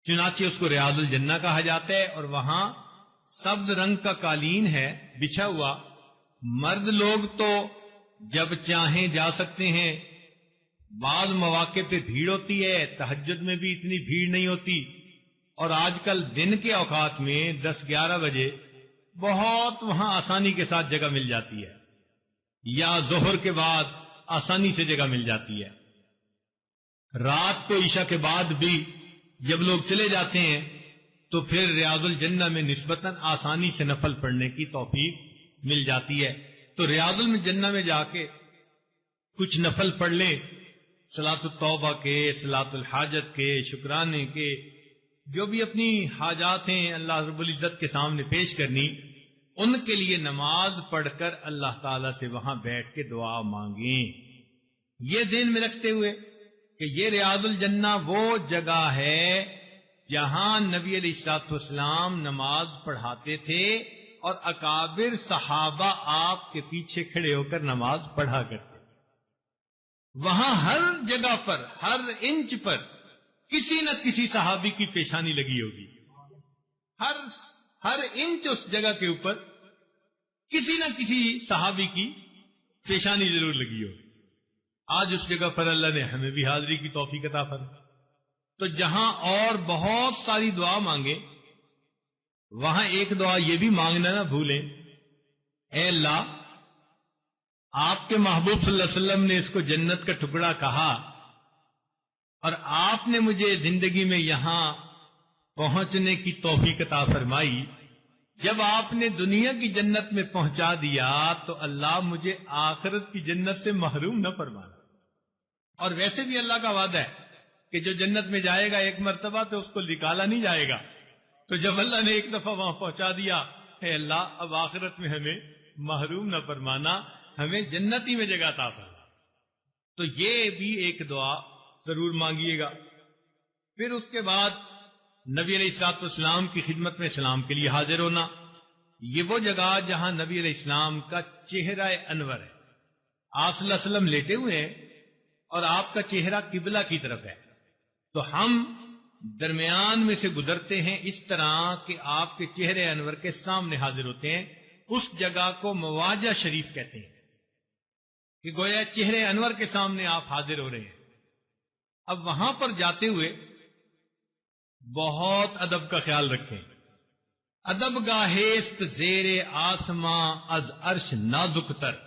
Speaker 1: چنانچہ اس کو ریاض الجنہ کہا جاتا ہے اور وہاں سبز رنگ کا قالین ہے بچھا ہوا. مرد لوگ تو جب چاہیں جا سکتے ہیں، بعض مواقع پہ بھیڑ ہوتی ہے، تہجد میں بھی اتنی بھیڑ نہیں ہوتی، اور آج کل دن کے اوقات میں 10-11 بجے بہت وہاں آسانی کے ساتھ جگہ مل جاتی ہے، یا ظہر کے بعد آسانی سے جگہ مل جاتی ہے. رات کو عشاء کے بعد بھی جب لوگ چلے جاتے ہیں تو پھر ریاض الجنہ میں نسبتاً آسانی سے نفل پڑھنے کی توفیق مل جاتی ہے. تو ریاض الجنہ میں جا کے کچھ نفل پڑھ لیں، صلاۃ التوبہ کے، صلاۃ الحاجت کے، شکرانے کے، جو بھی اپنی حاجات ہیں اللہ رب العزت کے سامنے پیش کرنی، ان کے لیے نماز پڑھ کر اللہ تعالی سے وہاں بیٹھ کے دعا مانگیں. یہ ذہن میں رکھتے ہوئے کہ یہ ریاض الجنہ وہ جگہ ہے جہاں نبی علیہ الصلوۃ والسلام نماز پڑھاتے تھے اور اکابر صحابہ آپ کے پیچھے کھڑے ہو کر نماز پڑھا کرتے. وہاں ہر جگہ پر، ہر انچ پر کسی نہ کسی صحابی کی پیشانی لگی ہوگی. ہر انچ اس جگہ کے اوپر کسی نہ کسی صحابی کی پیشانی ضرور لگی ہوگی. آج اس جگہ پر اللہ نے ہمیں بھی حاضری کی توفیق عطا فرمائی. تو جہاں اور بہت ساری دعا مانگے، وہاں ایک دعا یہ بھی مانگنا نہ بھولیں، اے اللہ، آپ کے محبوب صلی اللہ علیہ وسلم نے اس کو جنت کا ٹکڑا کہا اور آپ نے مجھے زندگی میں یہاں پہنچنے کی توفیق عطا فرمائی. جب آپ نے دنیا کی جنت میں پہنچا دیا تو اللہ مجھے آخرت کی جنت سے محروم نہ فرمانا. اور ویسے بھی اللہ کا وعدہ ہے کہ جو جنت میں جائے گا ایک مرتبہ تو اس کو نکالا نہیں جائے گا. تو جب اللہ نے ایک دفعہ وہاں پہنچا دیا، اے اللہ اب آخرت میں ہمیں محروم نہ فرمانا، ہمیں جنتی میں جگہ عطا فرما. تو یہ بھی ایک دعا ضرور مانگیے گا. پھر اس کے بعد نبی علیہ الصلوۃ والسلام کی خدمت میں سلام کے لیے حاضر ہونا. یہ وہ جگہ جہاں نبی علیہ السلام کا چہرہ انور ہے. آپ صلی اللہ علیہ وسلم لیٹے ہوئے ہیں اور آپ کا چہرہ قبلہ کی طرف ہے، تو ہم درمیان میں سے گزرتے ہیں اس طرح کہ آپ کے چہرے انور کے سامنے حاضر ہوتے ہیں. اس جگہ کو مواجہ شریف کہتے ہیں کہ گویا چہرے انور کے سامنے آپ حاضر ہو رہے ہیں. اب وہاں پر جاتے ہوئے بہت ادب کا خیال رکھیں. ادب گاہست زیر آسماں از عرش نازک تر،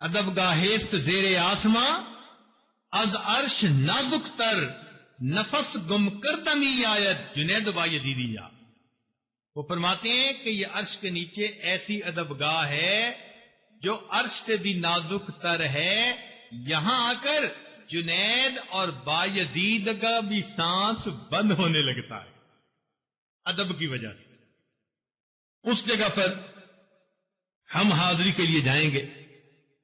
Speaker 1: ادب گاہست زیر آسماں از عرش نازک تر، نفس گم کردمی آیت جنید بایدیدی جا. وہ فرماتے ہیں کہ یہ عرش کے نیچے ایسی ادب گاہ ہے جو عرش سے بھی نازک تر ہے. یہاں آ کر جنید اور بایزید کا بھی سانس بند ہونے لگتا ہے ادب کی وجہ سے. اس جگہ پر ہم حاضری کے لیے جائیں گے.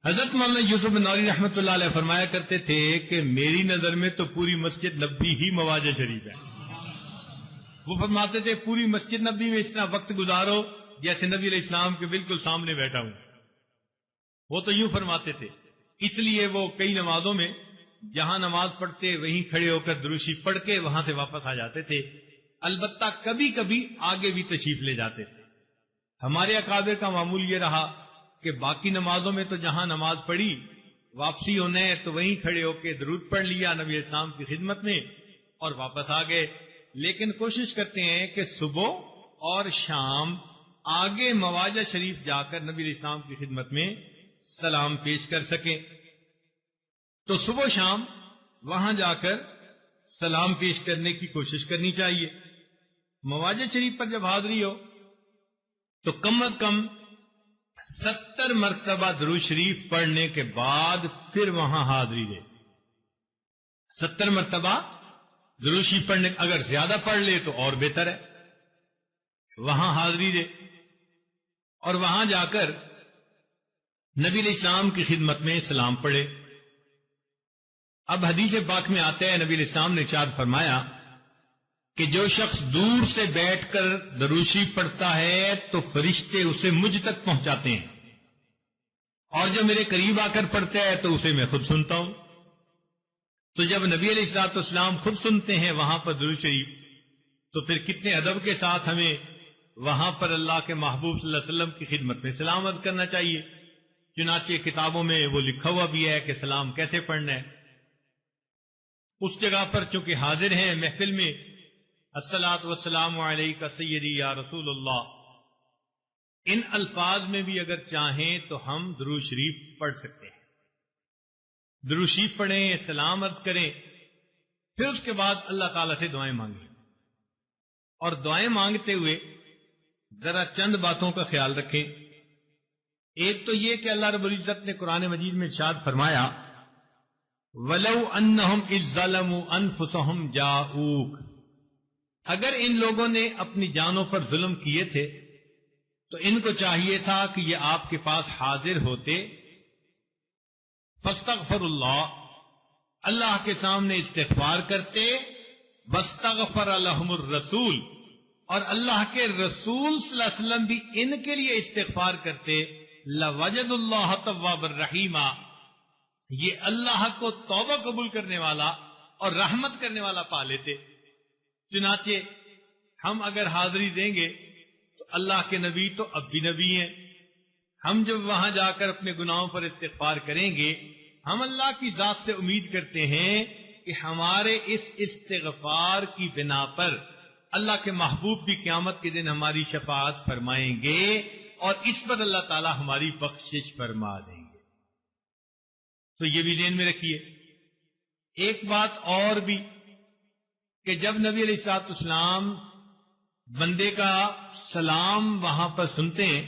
Speaker 1: حضرت مولانا یوسف نوری رحمۃ اللہ علیہ فرمایا کرتے تھے کہ میری نظر میں تو پوری مسجد نبی ہی مواجہ شریف ہے. وہ فرماتے تھے پوری مسجد نبی میں اس طرح وقت گزارو جیسے نبی علیہ السلام کے بالکل سامنے بیٹھا ہوں. وہ تو یوں فرماتے تھے. اس لیے وہ کئی نمازوں میں جہاں نماز پڑھتے وہیں کھڑے ہو کر درود شریف پڑھ کے وہاں سے واپس آ جاتے تھے. البتہ کبھی کبھی آگے بھی تشریف لے جاتے تھے. ہمارے اکابر کا معمول یہ رہا کہ باقی نمازوں میں تو جہاں نماز پڑھی واپسی ہونے تو وہیں کھڑے ہو کے درود پڑھ لیا نبی علیہ السلام کی خدمت میں اور واپس آ گئے. لیکن کوشش کرتے ہیں کہ صبح اور شام آگے مواجہ شریف جا کر نبی علیہ السلام کی خدمت میں سلام پیش کر سکیں. تو صبح و شام وہاں جا کر سلام پیش کرنے کی کوشش کرنی چاہیے. مواجہ شریف پر جب حاضری ہو تو کم از کم 70 مرتبہ درود شریف پڑھنے کے بعد پھر وہاں حاضری دے. 70 مرتبہ درود شریف پڑھنے، اگر زیادہ پڑھ لے تو اور بہتر ہے. وہاں حاضری دے اور وہاں جا کر نبی علیہ السلام کی خدمت میں سلام پڑھے. اب حدیث پاک میں آتا ہے نبی علیہ السلام نے ارشاد فرمایا کہ جو شخص دور سے بیٹھ کر درود شریف پڑھتا ہے تو فرشتے اسے مجھ تک پہنچاتے ہیں، اور جب میرے قریب آ کر پڑھتا ہے تو اسے میں خود سنتا ہوں. تو جب نبی علیہ الصلوۃ والسلام خود سنتے ہیں وہاں پر درود شریف تو پھر کتنے ادب کے ساتھ ہمیں وہاں پر اللہ کے محبوب صلی اللہ علیہ وسلم کی خدمت میں سلام عرض کرنا چاہیے. چنانچہ کتابوں میں وہ لکھا ہوا بھی ہے کہ سلام کیسے پڑھنا ہے. اس جگہ پر چونکہ حاضر ہیں محفل میں، الصلاۃ والسلام علیک سیدی یا رسول اللہ، ان الفاظ میں بھی اگر چاہیں تو ہم درود شریف پڑھ سکتے ہیں. درود شریف پڑھیں، سلام عرض کریں، پھر اس کے بعد اللہ تعالی سے دعائیں مانگیں. اور دعائیں مانگتے ہوئے ذرا چند باتوں کا خیال رکھیں. ایک تو یہ کہ اللہ رب العزت نے قرآن مجید میں ارشاد فرمایا وَلَوْ أَنَّهُمْ إِذْ ظَلَمُوا أَنفُسَهُمْ جَاءُوكَ، اگر ان لوگوں نے اپنی جانوں پر ظلم کیے تھے تو ان کو چاہیے تھا کہ یہ آپ کے پاس حاضر ہوتے، فاستغفر اللہ کے سامنے استغفار کرتے، واستغفر لهم الرسول، اور اللہ کے رسول صلی اللہ علیہ وسلم بھی ان کے لیے استغفار کرتے، لوجد اللہ توابا رحیما، یہ اللہ کو توبہ قبول کرنے والا اور رحمت کرنے والا پا لیتے. چنانچہ ہم اگر حاضری دیں گے تو اللہ کے نبی تو اب بھی نبی ہیں. ہم جب وہاں جا کر اپنے گناہوں پر استغفار کریں گے، ہم اللہ کی ذات سے امید کرتے ہیں کہ ہمارے اس استغفار کی بنا پر اللہ کے محبوب بھی قیامت کے دن ہماری شفاعت فرمائیں گے اور اس پر اللہ تعالی ہماری بخشش فرما دیں گے. تو یہ بھی ذہن میں رکھیے. ایک بات اور بھی کہ جب نبی علیہ الصلوۃ والسلام بندے کا سلام وہاں پر سنتے ہیں،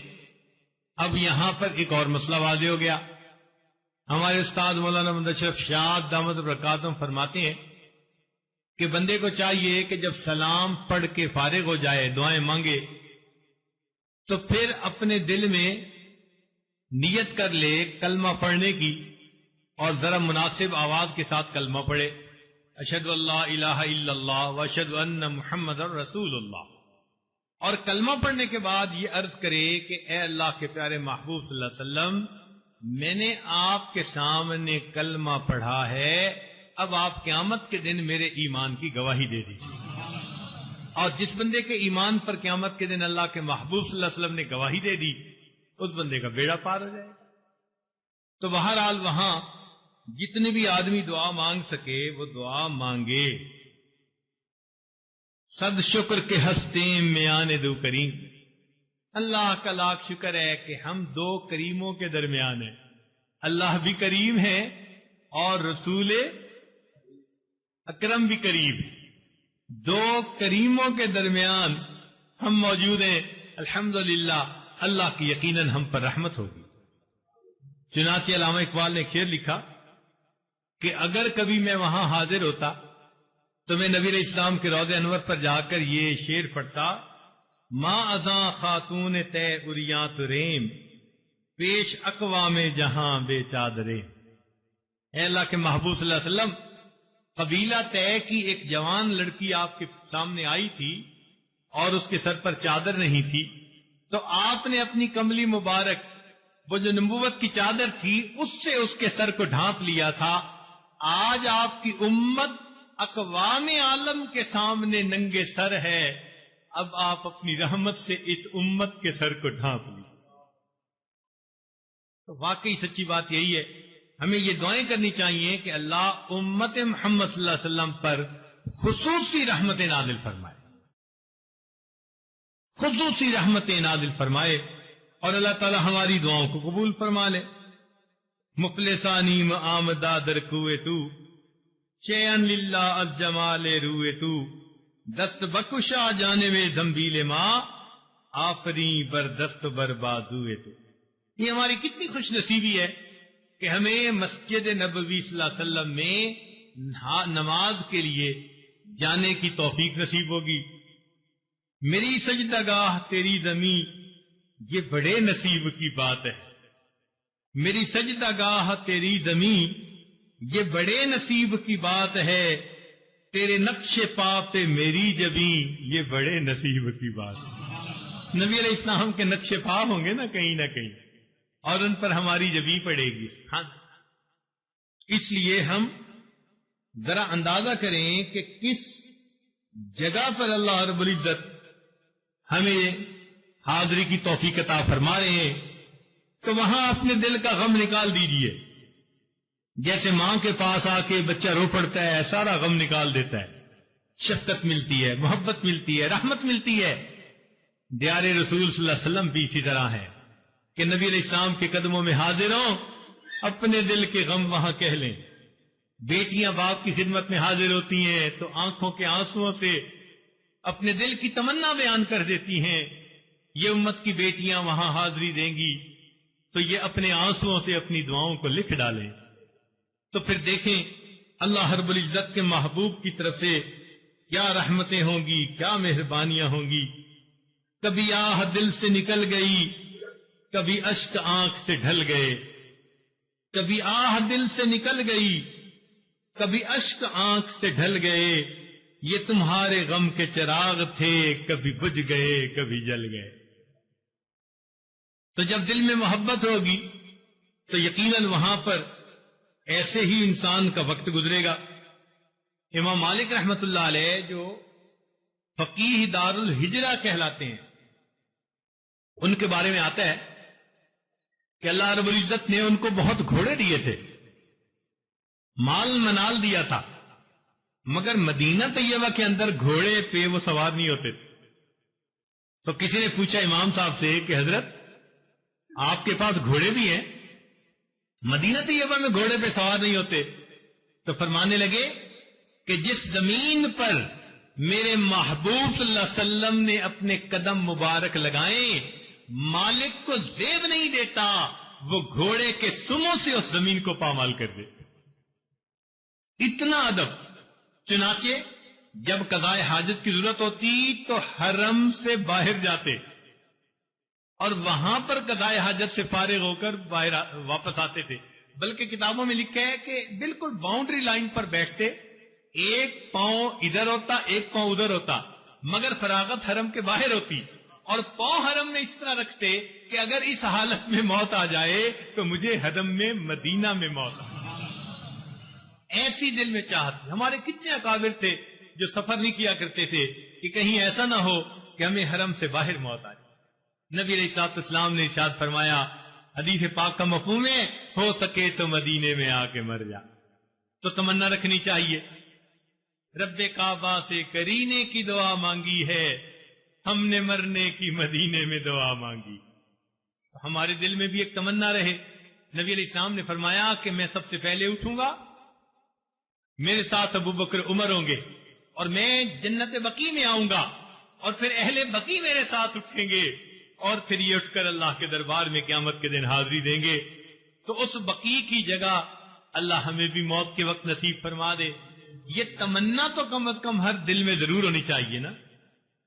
Speaker 1: اب یہاں پر ایک اور مسئلہ واضح ہو گیا. ہمارے استاد مولانا محمد اشرف شاد دامت برکاتہم فرماتے ہیں کہ بندے کو چاہیے کہ جب سلام پڑھ کے فارغ ہو جائے، دعائیں مانگے، تو پھر اپنے دل میں نیت کر لے کلمہ پڑھنے کی، اور ذرا مناسب آواز کے ساتھ کلمہ پڑھے، اشہد اللہ الہ الا اللہ واشہد ان محمد رسول اللہ. اور کلمہ پڑھنے کے بعد یہ عرض کرے کہ اے اللہ کے پیارے محبوب صلی اللہ علیہ وسلم، میں نے آپ کے سامنے کلمہ پڑھا ہے، اب آپ قیامت کے دن میرے ایمان کی گواہی دے دیجیے. اور جس بندے کے ایمان پر قیامت کے دن اللہ کے محبوب صلی اللہ علیہ وسلم نے گواہی دے دی، اس بندے کا بیڑا پار ہو جائے. تو بہرحال وہاں جتنے بھی آدمی دعا مانگ سکے وہ دعا مانگے. صد شکر کے ہستے میان دو کریم، اللہ کا لاکھ شکر ہے کہ ہم دو کریموں کے درمیان ہیں. اللہ بھی کریم ہے اور رسول اکرم بھی کریم ہے. دو کریموں کے درمیان ہم موجود ہیں. الحمدللہ اللہ کی یقیناً ہم پر رحمت ہوگی. چنانچہ علامہ اقبال نے شعر لکھا کہ اگر کبھی میں وہاں حاضر ہوتا تو میں نبی علیہ السلام کے روضہ انور پر جا کر یہ شعر پڑھتا، ما ازاں خاتون تے اریاں تریم، پیش اقوام جہاں بے چادرے. اے اللہ کے محبوب صلی اللہ علیہ وسلم، قبیلہ طے کی ایک جوان لڑکی آپ کے سامنے آئی تھی اور اس کے سر پر چادر نہیں تھی، تو آپ نے اپنی کملی مبارک، وہ جو نبوت کی چادر تھی، اس سے اس کے سر کو ڈھانپ لیا تھا۔ آج آپ کی امت اقوام عالم کے سامنے ننگے سر ہے، اب آپ اپنی رحمت سے اس امت کے سر کو ڈھانپ لیجیے۔ تو واقعی سچی بات یہی ہے، ہمیں یہ دعائیں کرنی چاہیے کہ اللہ امت محمد صلی اللہ علیہ وسلم پر خصوصی رحمت نازل فرمائے، خصوصی رحمت نازل فرمائے، اور اللہ تعالی ہماری دعاؤں کو قبول فرما لے۔ مفلسانی آمدہ در کوئے تو، چین للہ از جمال روئے تو، دست بکشا جانب زنبیل ماں، آفری بر دست بر بازوئے تو۔ یہ ہماری کتنی خوش نصیبی ہے کہ ہمیں مسجد نبوی صلی اللہ علیہ وسلم میں نماز کے لیے جانے کی توفیق نصیب ہوگی۔ میری سجدہ گاہ تیری زمین، یہ بڑے نصیب کی بات ہے۔ میری سجدہ گاہ تیری زمین، یہ بڑے نصیب کی بات ہے۔ تیرے نقش پا پہ میری جبیں، یہ بڑے نصیب کی بات ہے۔ نبی علیہ السلام کے نقش پا ہوں گے نا کہیں، اور ان پر ہماری جبیں پڑے گی۔ ہاں، اس لیے ہم ذرا اندازہ کریں کہ کس جگہ پر اللہ رب العزت ہمیں حاضری کی توفیق عطا فرما رہے ہیں، تو وہاں اپنے دل کا غم نکال دیجئے۔ جیسے ماں کے پاس آ کے بچہ رو پڑتا ہے، سارا غم نکال دیتا ہے، شفقت ملتی ہے، محبت ملتی ہے، رحمت ملتی ہے۔ دیار رسول صلی اللہ علیہ وسلم بھی اسی طرح ہے کہ نبی علیہ السلام کے قدموں میں حاضر ہوں، اپنے دل کے غم وہاں کہہ لیں۔ بیٹیاں باپ کی خدمت میں حاضر ہوتی ہیں تو آنکھوں کے آنسوؤں سے اپنے دل کی تمنا بیان کر دیتی ہیں۔ یہ امت کی بیٹیاں وہاں حاضری دیں گی تو یہ اپنے آنسوؤں سے اپنی دعاؤں کو لکھ ڈالیں۔ تو پھر دیکھیں اللہ رب العزت کے محبوب کی طرف سے کیا رحمتیں ہوں گی، کیا مہربانیاں ہوں گی۔ کبھی آہ دل سے نکل گئی، کبھی اشک آنکھ سے ڈھل گئے۔ کبھی آہ دل سے نکل گئی، کبھی اشک آنکھ سے ڈھل گئے۔ یہ تمہارے غم کے چراغ تھے، کبھی بجھ گئے کبھی جل گئے۔ تو جب دل میں محبت ہوگی تو یقیناً وہاں پر ایسے ہی انسان کا وقت گزرے گا۔ امام مالک رحمت اللہ علیہ جو فقیہ دار الہجرہ کہلاتے ہیں، ان کے بارے میں آتا ہے کہ اللہ رب العزت نے ان کو بہت گھوڑے دیے تھے، مال منال دیا تھا، مگر مدینہ طیبہ کے اندر گھوڑے پہ وہ سوار نہیں ہوتے تھے۔ تو کسی نے پوچھا امام صاحب سے کہ حضرت آپ کے پاس گھوڑے بھی ہیں، مدینہ طیبہ میں گھوڑے پہ سوار نہیں ہوتے؟ تو فرمانے لگے کہ جس زمین پر میرے محبوب صلی اللہ علیہ وسلم نے اپنے قدم مبارک لگائے، مالک کو زیب نہیں دیتا، وہ گھوڑے کے سموں سے اس زمین کو پامال کر دے۔ اتنا ادب۔ چنانچہ جب قضاء حاجت کی ضرورت ہوتی تو حرم سے باہر جاتے اور وہاں پر قضاء حاجت سے فارغ ہو کر باہر واپس آتے تھے۔ بلکہ کتابوں میں لکھا ہے کہ بالکل باؤنڈری لائن پر بیٹھتے، ایک پاؤں ادھر ہوتا ایک پاؤں ادھر ہوتا، مگر فراغت حرم کے باہر ہوتی، اور پاؤں حرم میں اس طرح رکھتے کہ اگر اس حالت میں موت آ جائے تو مجھے حرم میں مدینہ میں موت آ۔ ایسی دل میں چاہت۔ ہمارے کتنے اکابر تھے جو سفر نہیں کیا کرتے تھے کہ کہیں ایسا نہ ہو کہ ہمیں حرم سے باہر موت آ جائے۔ نبی علیہ الصلوۃ والسلام نے ارشاد فرمایا، حدیث پاک کا مفہوم ہے، ہو سکے تو مدینے میں آ کے مر جا۔ تو تمنا رکھنی چاہیے۔ رب کعبہ سے کرینے کی دعا مانگی ہے، ہم نے مرنے کی مدینے میں دعا مانگی۔ تو ہمارے دل میں بھی ایک تمنا رہے۔ نبی علیہ السلام نے فرمایا کہ میں سب سے پہلے اٹھوں گا، میرے ساتھ ابو بکر عمر ہوں گے، اور میں جنت بقیع میں آؤں گا، اور پھر اہل بقیع میرے ساتھ اٹھیں گے، اور پھر یہ اٹھ کر اللہ کے دربار میں قیامت کے دن حاضری دیں گے۔ تو اس بقیع کی جگہ اللہ ہمیں بھی موت کے وقت نصیب فرما دے۔ یہ تمنا تو کم از کم ہر دل میں ضرور ہونی چاہیے نا،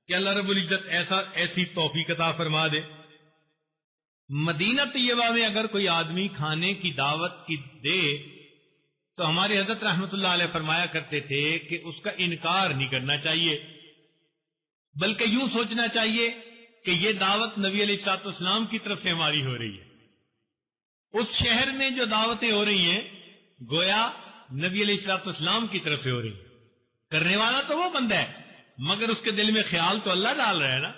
Speaker 1: کہ اللہ رب العزت ایسی توفیق عطا فرما دے۔ مدینہ طیبہ میں اگر کوئی آدمی کھانے کی دعوت کی دے تو ہمارے حضرت رحمت اللہ علیہ فرمایا کرتے تھے کہ اس کا انکار نہیں کرنا چاہیے۔ بلکہ یوں سوچنا چاہیے کہ یہ دعوت نبی علیہ الصلوۃ والسلام کی طرف سے ہماری ہو رہی ہے۔ اس شہر میں جو دعوتیں ہو رہی ہیں گویا نبی علیہ الصلوۃ والسلام کی طرف سے ہو رہی ہیں۔ کرنے والا تو وہ بندہ ہے مگر اس کے دل میں خیال تو اللہ ڈال رہا ہے نا۔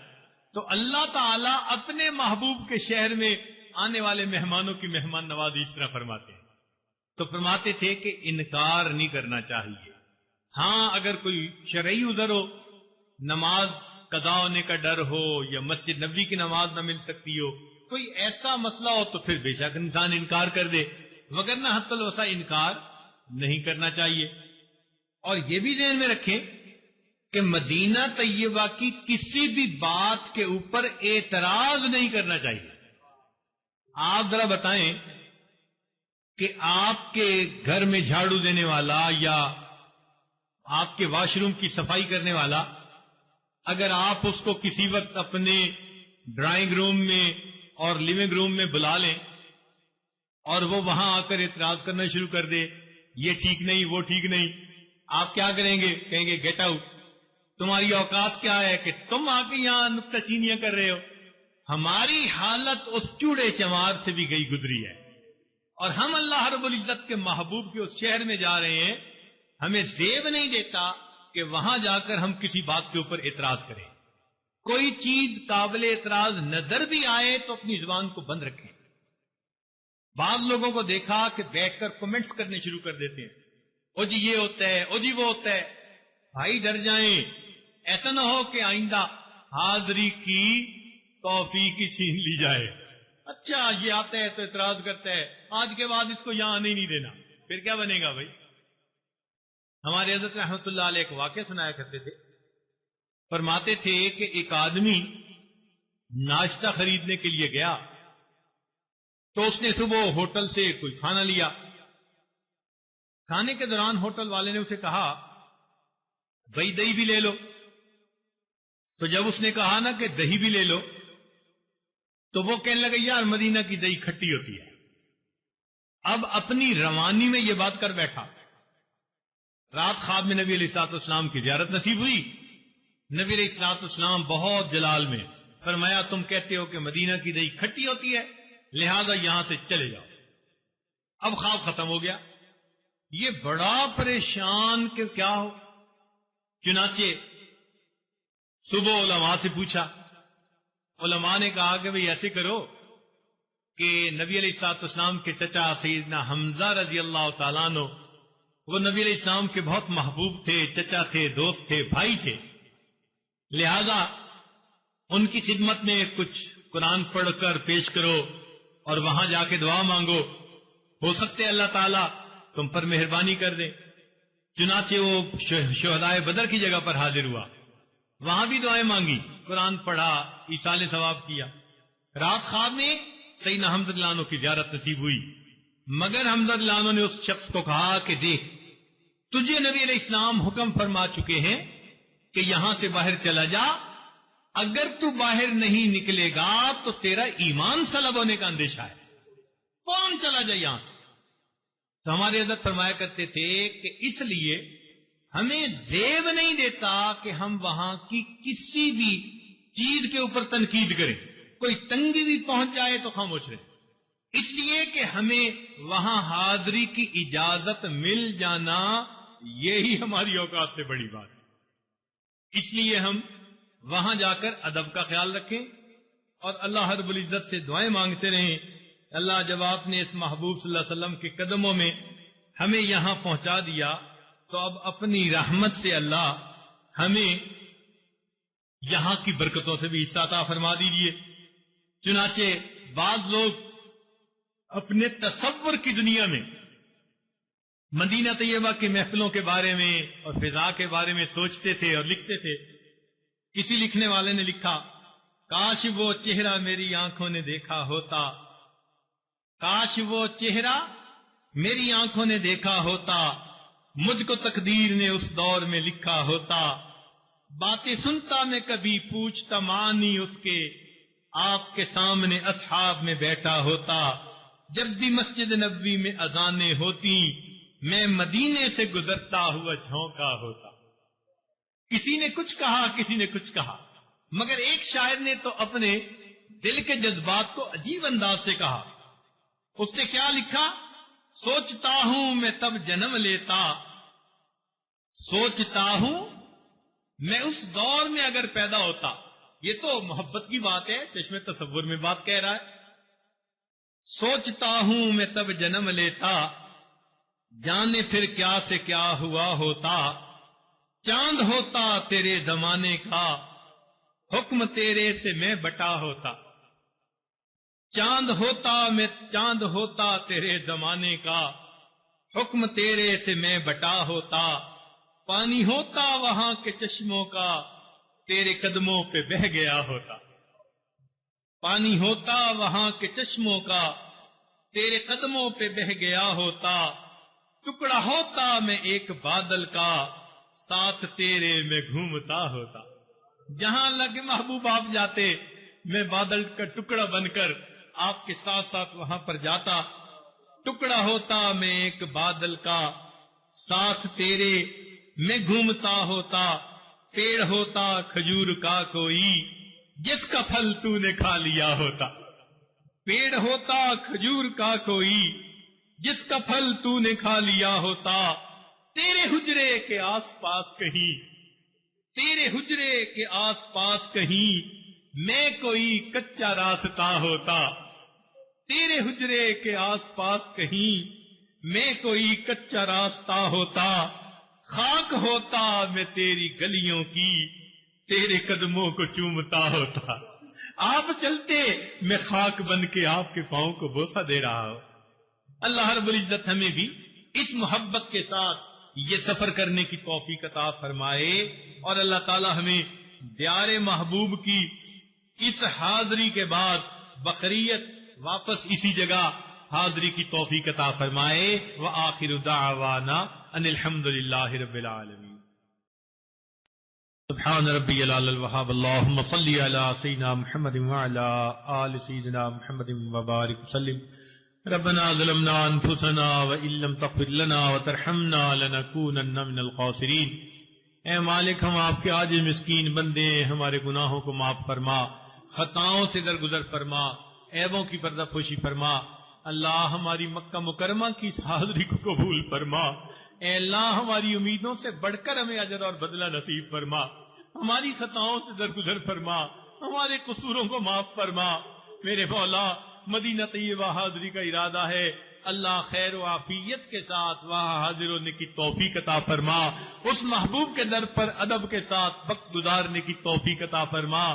Speaker 1: تو اللہ تعالیٰ اپنے محبوب کے شہر میں آنے والے مہمانوں کی مہمان نوازی اس طرح فرماتے ہیں۔ تو فرماتے تھے کہ انکار نہیں کرنا چاہیے۔ ہاں اگر کوئی شرعی عذر ہو، نماز قضا ہونے کا ڈر ہو یا مسجد نبوی کی نماز نہ مل سکتی ہو، کوئی ایسا مسئلہ ہو تو پھر بے شک انسان انکار کر دے، وگرنہ حتی الوسع انکار نہیں کرنا چاہیے۔ اور یہ بھی ذہن میں رکھیں کہ مدینہ طیبہ کی کسی بھی بات کے اوپر اعتراض نہیں کرنا چاہیے۔ آپ ذرا بتائیں کہ آپ کے گھر میں جھاڑو دینے والا یا آپ کے واش روم کی صفائی کرنے والا اگر آپ اس کو کسی وقت اپنے ڈرائنگ روم میں اور لیونگ روم میں بلا لیں اور وہ وہاں آ کر اعتراض کرنا شروع کر دے، یہ ٹھیک نہیں وہ ٹھیک نہیں، آپ کیا کریں گے؟ کہیں گے گیٹ آؤٹ، تمہاری اوقات کیا ہے کہ تم آ کے یہاں نکتہ چینیاں کر رہے ہو۔ ہماری حالت اس چوڑے چمار سے بھی گئی گزری ہے، اور ہم اللہ رب العزت کے محبوب کے اس شہر میں جا رہے ہیں، ہمیں زیب نہیں دیتا کہ وہاں جا کر ہم کسی بات کے اوپر اعتراض کریں۔ کوئی چیز قابل اعتراض نظر بھی آئے تو اپنی زبان کو بند رکھیں۔ بعض لوگوں کو دیکھا کہ بیٹھ کر کمنٹس کرنے شروع کر دیتے ہیں، او جی یہ ہوتا ہے، او جی وہ ہوتا ہے۔ بھائی ڈر جائیں، ایسا نہ ہو کہ آئندہ حاضری کی توفیق ہی چھین لی جائے۔ اچھا یہ آتا ہے تو اعتراض کرتا ہے، آج کے بعد اس کو یہاں آنے نہیں دینا، پھر کیا بنے گا بھائی؟ ہمارے حضرت رحمت اللہ علیہ ایک واقعہ سنایا کرتے تھے، فرماتے تھے کہ ایک آدمی ناشتہ خریدنے کے لیے گیا تو اس نے صبح ہوٹل سے کوئی کھانا لیا۔ کھانے کے دوران ہوٹل والے نے اسے کہا بھائی دہی بھی لے لو۔ تو جب اس نے کہا نا کہ دہی بھی لے لو تو وہ کہنے لگا یار مدینہ کی دہی کھٹی ہوتی ہے۔ اب اپنی روانی میں یہ بات کر بیٹھا۔ رات خواب میں نبی علیہ الصلوۃ والسلام کی زیارت نصیب ہوئی۔ نبی علیہ الصلوۃ والسلام بہت جلال میں فرمایا تم کہتے ہو کہ مدینہ کی دہی کھٹی ہوتی ہے، لہذا یہاں سے چلے جاؤ۔ اب خواب ختم ہو گیا، یہ بڑا پریشان کہ کیا ہو۔ چنانچہ صبح علماء سے پوچھا، علماء نے کہا کہ بھئی ایسے کرو کہ نبی علیہ الصلوۃ والسلام کے چچا سیدنا حمزہ رضی اللہ تعالیٰ عنہ، وہ نبی علیہ السلام کے بہت محبوب تھے، چچا تھے، دوست تھے، بھائی تھے، لہذا ان کی خدمت میں کچھ قرآن پڑھ کر پیش کرو اور وہاں جا کے دعا مانگو، ہو سکتے اللہ تعالیٰ تم پر مہربانی کر دے۔ چنانچہ وہ شہدائے بدر کی جگہ پر حاضر ہوا، وہاں بھی دعائیں مانگی، قرآن پڑھا، ایصال ثواب کیا۔ رات خواب میں سیدنا حمزہ رضی اللہ عنہ کی زیارت نصیب ہوئی، مگر حمزہ رضی اللہ عنہ نے اس شخص کو کہا کہ دیکھ تجھے نبی علیہ السلام حکم فرما چکے ہیں کہ یہاں سے باہر چلا جا، اگر تو باہر نہیں نکلے گا تو تیرا ایمان سلب ہونے کا اندیشہ ہے، فوراً چلا جا یہاں سے۔ تو ہمارے حضرت فرمایا کرتے تھے کہ اس لیے ہمیں زیب نہیں دیتا کہ ہم وہاں کی کسی بھی چیز کے اوپر تنقید کریں، کوئی تنگی بھی پہنچ جائے تو خاموش رہیں، اس لیے کہ ہمیں وہاں حاضری کی اجازت مل جانا یہی ہماری اوقات سے بڑی بات ہے۔ اس لیے ہم وہاں جا کر ادب کا خیال رکھیں اور اللہ رب العزت سے دعائیں مانگتے رہیں۔ اللہ جب آپ نے اس محبوب صلی اللہ علیہ وسلم کے قدموں میں ہمیں یہاں پہنچا دیا تو اب اپنی رحمت سے اللہ ہمیں یہاں کی برکتوں سے بھی حصہ عطا فرما دیجیے۔ چنانچہ بعض لوگ اپنے تصور کی دنیا میں مدینہ طیبہ کی محفلوں کے بارے میں اور فضا کے بارے میں سوچتے تھے اور لکھتے تھے۔ کسی لکھنے والے نے لکھا، کاش وہ چہرہ میری آنکھوں نے دیکھا ہوتا، کاش وہ چہرہ میری آنکھوں نے دیکھا ہوتا، مجھ کو تقدیر نے اس دور میں لکھا ہوتا، باتیں سنتا میں کبھی پوچھتا معنی اس کے، آپ کے سامنے اصحاب میں بیٹھا ہوتا، جب بھی مسجد نبوی میں اذانیں ہوتی میں مدینے سے گزرتا ہوا جھونکا ہوتا۔ کسی نے کچھ کہا، کسی نے کچھ کہا، مگر ایک شاعر نے تو اپنے دل کے جذبات کو عجیب انداز سے کہا. اس نے کیا لکھا؟ سوچتا ہوں میں تب جنم لیتا، سوچتا ہوں میں اس دور میں اگر پیدا ہوتا. یہ تو محبت کی بات ہے، چشم تصور میں بات کہہ رہا ہے. سوچتا ہوں میں تب جنم لیتا، جانے پھر کیا سے کیا ہوا ہوتا. چاند ہوتا تیرے زمانے کا، حکم تیرے سے میں بٹا ہوتا. چاند ہوتا تیرے زمانے کا، حکم تیرے سے میں بٹا ہوتا. پانی ہوتا وہاں کے چشموں کا، تیرے قدموں پہ بہہ گیا ہوتا. پانی ہوتا وہاں کے چشموں کا، تیرے قدموں پہ بہہ گیا ہوتا. ٹکڑا ہوتا میں ایک بادل کا، ساتھ تیرے میں گھومتا ہوتا. جہاں لگ محبوب آپ جاتے، میں بادل کا ٹکڑا بن کر آپ کے ساتھ ساتھ وہاں پر جاتا. ٹکڑا ہوتا میں ایک بادل کا، ساتھ تیرے میں گھومتا ہوتا. پیڑ ہوتا کھجور کا کوئی، جس کا پھل تو نے کھا لیا ہوتا. پیڑ ہوتا کھجور کا کوئی، جس کا پھل تو نے کھا لیا ہوتا. تیرے حجرے کے آس پاس کہیں، تیرے حجرے کے آس پاس کہیں میں کوئی کچا راستہ ہوتا. تیرے حجرے کے آس پاس کہیں میں کوئی کچا راستہ ہوتا. خاک ہوتا میں تیری گلیوں کی، تیرے قدموں کو چومتا ہوتا. آپ چلتے میں خاک بن کے آپ کے پاؤں کو بوسہ دے رہا ہوں. اللہ رب العزت ہمیں بھی اس محبت کے ساتھ یہ سفر کرنے کی توفیق عطا فرمائے، اور اللہ تعالی ہمیں دیار محبوب کی اس حاضری کے بعد بقریت واپس اسی جگہ حاضری کی توفیق عطا فرمائے. وآخر دعوانا ان الحمد للہ رب العالمین. سبحان ربی العلی الوہاب. اللہم صلی علی سیدنا محمد وعلی آل سیدنا محمد وبارک وسلم. ربنا ظلمنا انفسنا وان لم تغفر لنا وترحمنا لنکونن من الخاسرین. اے مالک، ہم آپ کے عاجز مسکین بندے ہیں، ہمارے گناہوں کو معاف فرما، خطاؤں سے درگزر فرما، عیبوں کی پردہ پوشی فرما. اللہ ہماری مکہ مکرمہ کی اس حاضری کو قبول فرما. اے اللہ ہماری امیدوں سے بڑھ کر ہمیں اجر اور بدلہ نصیب فرما. ہماری خطاؤں سے درگزر فرما، ہمارے قصوروں کو معاف فرما. میرے مولا، مدینہ طیبہ حاضری کا ارادہ ہے، اللہ خیر و عافیت کے ساتھ وہاں حاضر ہونے کی توفیق عطا فرما. اس محبوب کے در پر ادب کے ساتھ وقت گزارنے کی توفیق عطا فرما.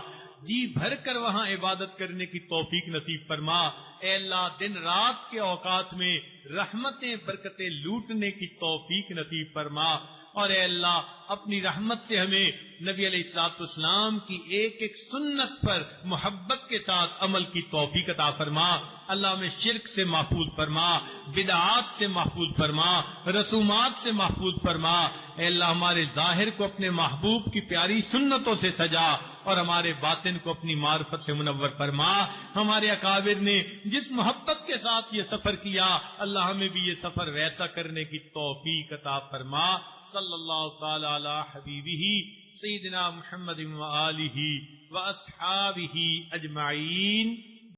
Speaker 1: جی بھر کر وہاں عبادت کرنے کی توفیق نصیب فرما. اے اللہ، دن رات کے اوقات میں رحمتیں برکتیں لوٹنے کی توفیق نصیب فرما. اور اے اللہ، اپنی رحمت سے ہمیں نبی علیہ الصلوۃ والسلام کی ایک ایک سنت پر محبت کے ساتھ عمل کی توفیق عطا فرما. اللہ ہمیں شرک سے محفوظ فرما، بدعات سے محفوظ فرما، رسومات سے محفوظ فرما. اے اللہ، ہمارے ظاہر کو اپنے محبوب کی پیاری سنتوں سے سجا اور ہمارے باطن کو اپنی معرفت سے منور فرما. ہمارے اکابر نے جس محبت کے ساتھ یہ سفر کیا، اللہ ہمیں بھی یہ سفر ویسا کرنے کی توفیق عطا فرما. صلی اللہ تعالی علی حبیبہ سیدنا محمد وآلہ واصحابہ اجمعین.